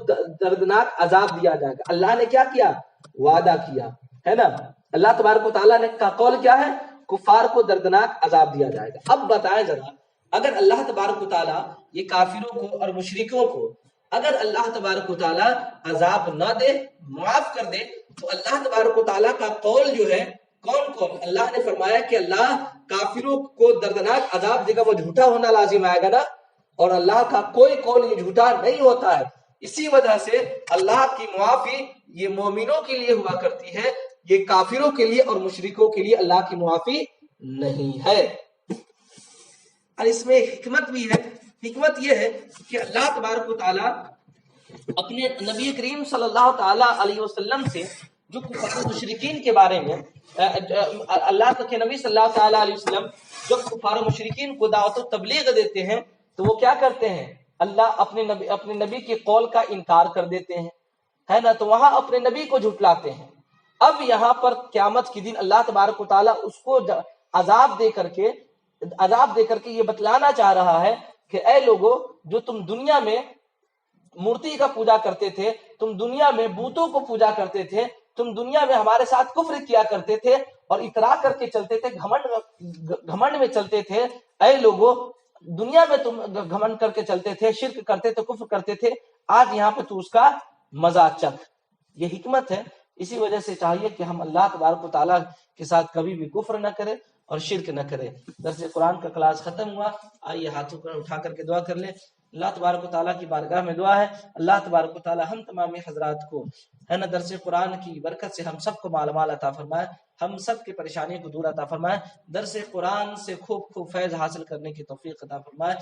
دردناک عذاب دیا جائے گا۔ اللہ نے کیا کیا، وعدہ کیا ہے نا، اللہ تبارک و تعالیٰ نے کا قول کیا ہے، کفار کو دردناک عذاب دیا جائے گا۔ اب بتائیں ذرا، اگر اللہ تبارک و تعالیٰ یہ کافروں کو اور مشرکوں کو اگر اللہ تبارک و تعالیٰ عذاب نہ دے، معاف کر دے، تو اللہ تبارک و تعالیٰ کا قول جو ہے کون اللہ نے فرمایا کہ اللہ کافروں کو دردناک عذاب دے گا، وہ جھوٹا ہونا لازم آئے گا نا، اور اللہ کا کوئی قول یہ جھوٹا نہیں ہوتا ہے۔ اسی وجہ سے اللہ کی معافی یہ مومنوں کے لیے ہوا کرتی ہے، یہ کافروں کے لیے اور مشرکوں کے لیے اللہ کی معافی نہیں ہے۔ اور اس میں حکمت بھی ہے، حکمت یہ ہے کہ اللہ تبارک و تعالیٰ اپنے نبی کریم صلی اللہ تعالیٰ علیہ وسلم سے جو کفار مشرکین کے بارے میں اللہ کے نبی صلی اللہ تعالیٰ علیہ وسلم جب کفار مشرکین کو دعوت و تبلیغ دیتے ہیں تو وہ کیا کرتے ہیں، اللہ اپنے نبی کے قول کا انکار کر دیتے ہیں، ہے نا، تو وہاں اپنے نبی کو جھٹلاتے ہیں۔ اب یہاں پر قیامت کے دن اللہ تبارک و تعالیٰ اس کو عذاب دے کر کے یہ بتلانا چاہ رہا ہے کہ اے لوگوں، جو تم دنیا میں مورتی کا پوجا کرتے تھے، تم دنیا میں بتوں کو پوجا کرتے تھے، تم دنیا میں ہمارے ساتھ کفر کیا کرتے تھے اور اترا کر کے چلتے تھے، گھمنڈ میں چلتے تھے، اے لوگوں دنیا میں تم گھمنڈ کر کے چلتے تھے، شرک کرتے تھے، کفر کرتے تھے، آج یہاں پہ تو اس کا مزہ چکھ. یہ حکمت ہے. اسی وجہ سے چاہیے کہ ہم اللہ تبارک و تعالیٰ کے ساتھ کبھی بھی کفر نہ کریں اور شرک نہ کرے. درس قرآن کا کلاس ختم ہوا. آئیے ہاتھوں کو اٹھا کر کے دعا کر لیں. اللہ تبارک و تعالیٰ کی بارگاہ میں دعا ہے اللہ تبارک و تعالیٰ ہم تمام حضرات کو ہے نا درس قرآن کی برکت سے ہم سب کو مالا مال عطا فرمائے, ہم سب کی پریشانی کو دور عطا فرمائے, درس قرآن سے خوب خوب فیض حاصل کرنے کی توفیق عطا فرمائے.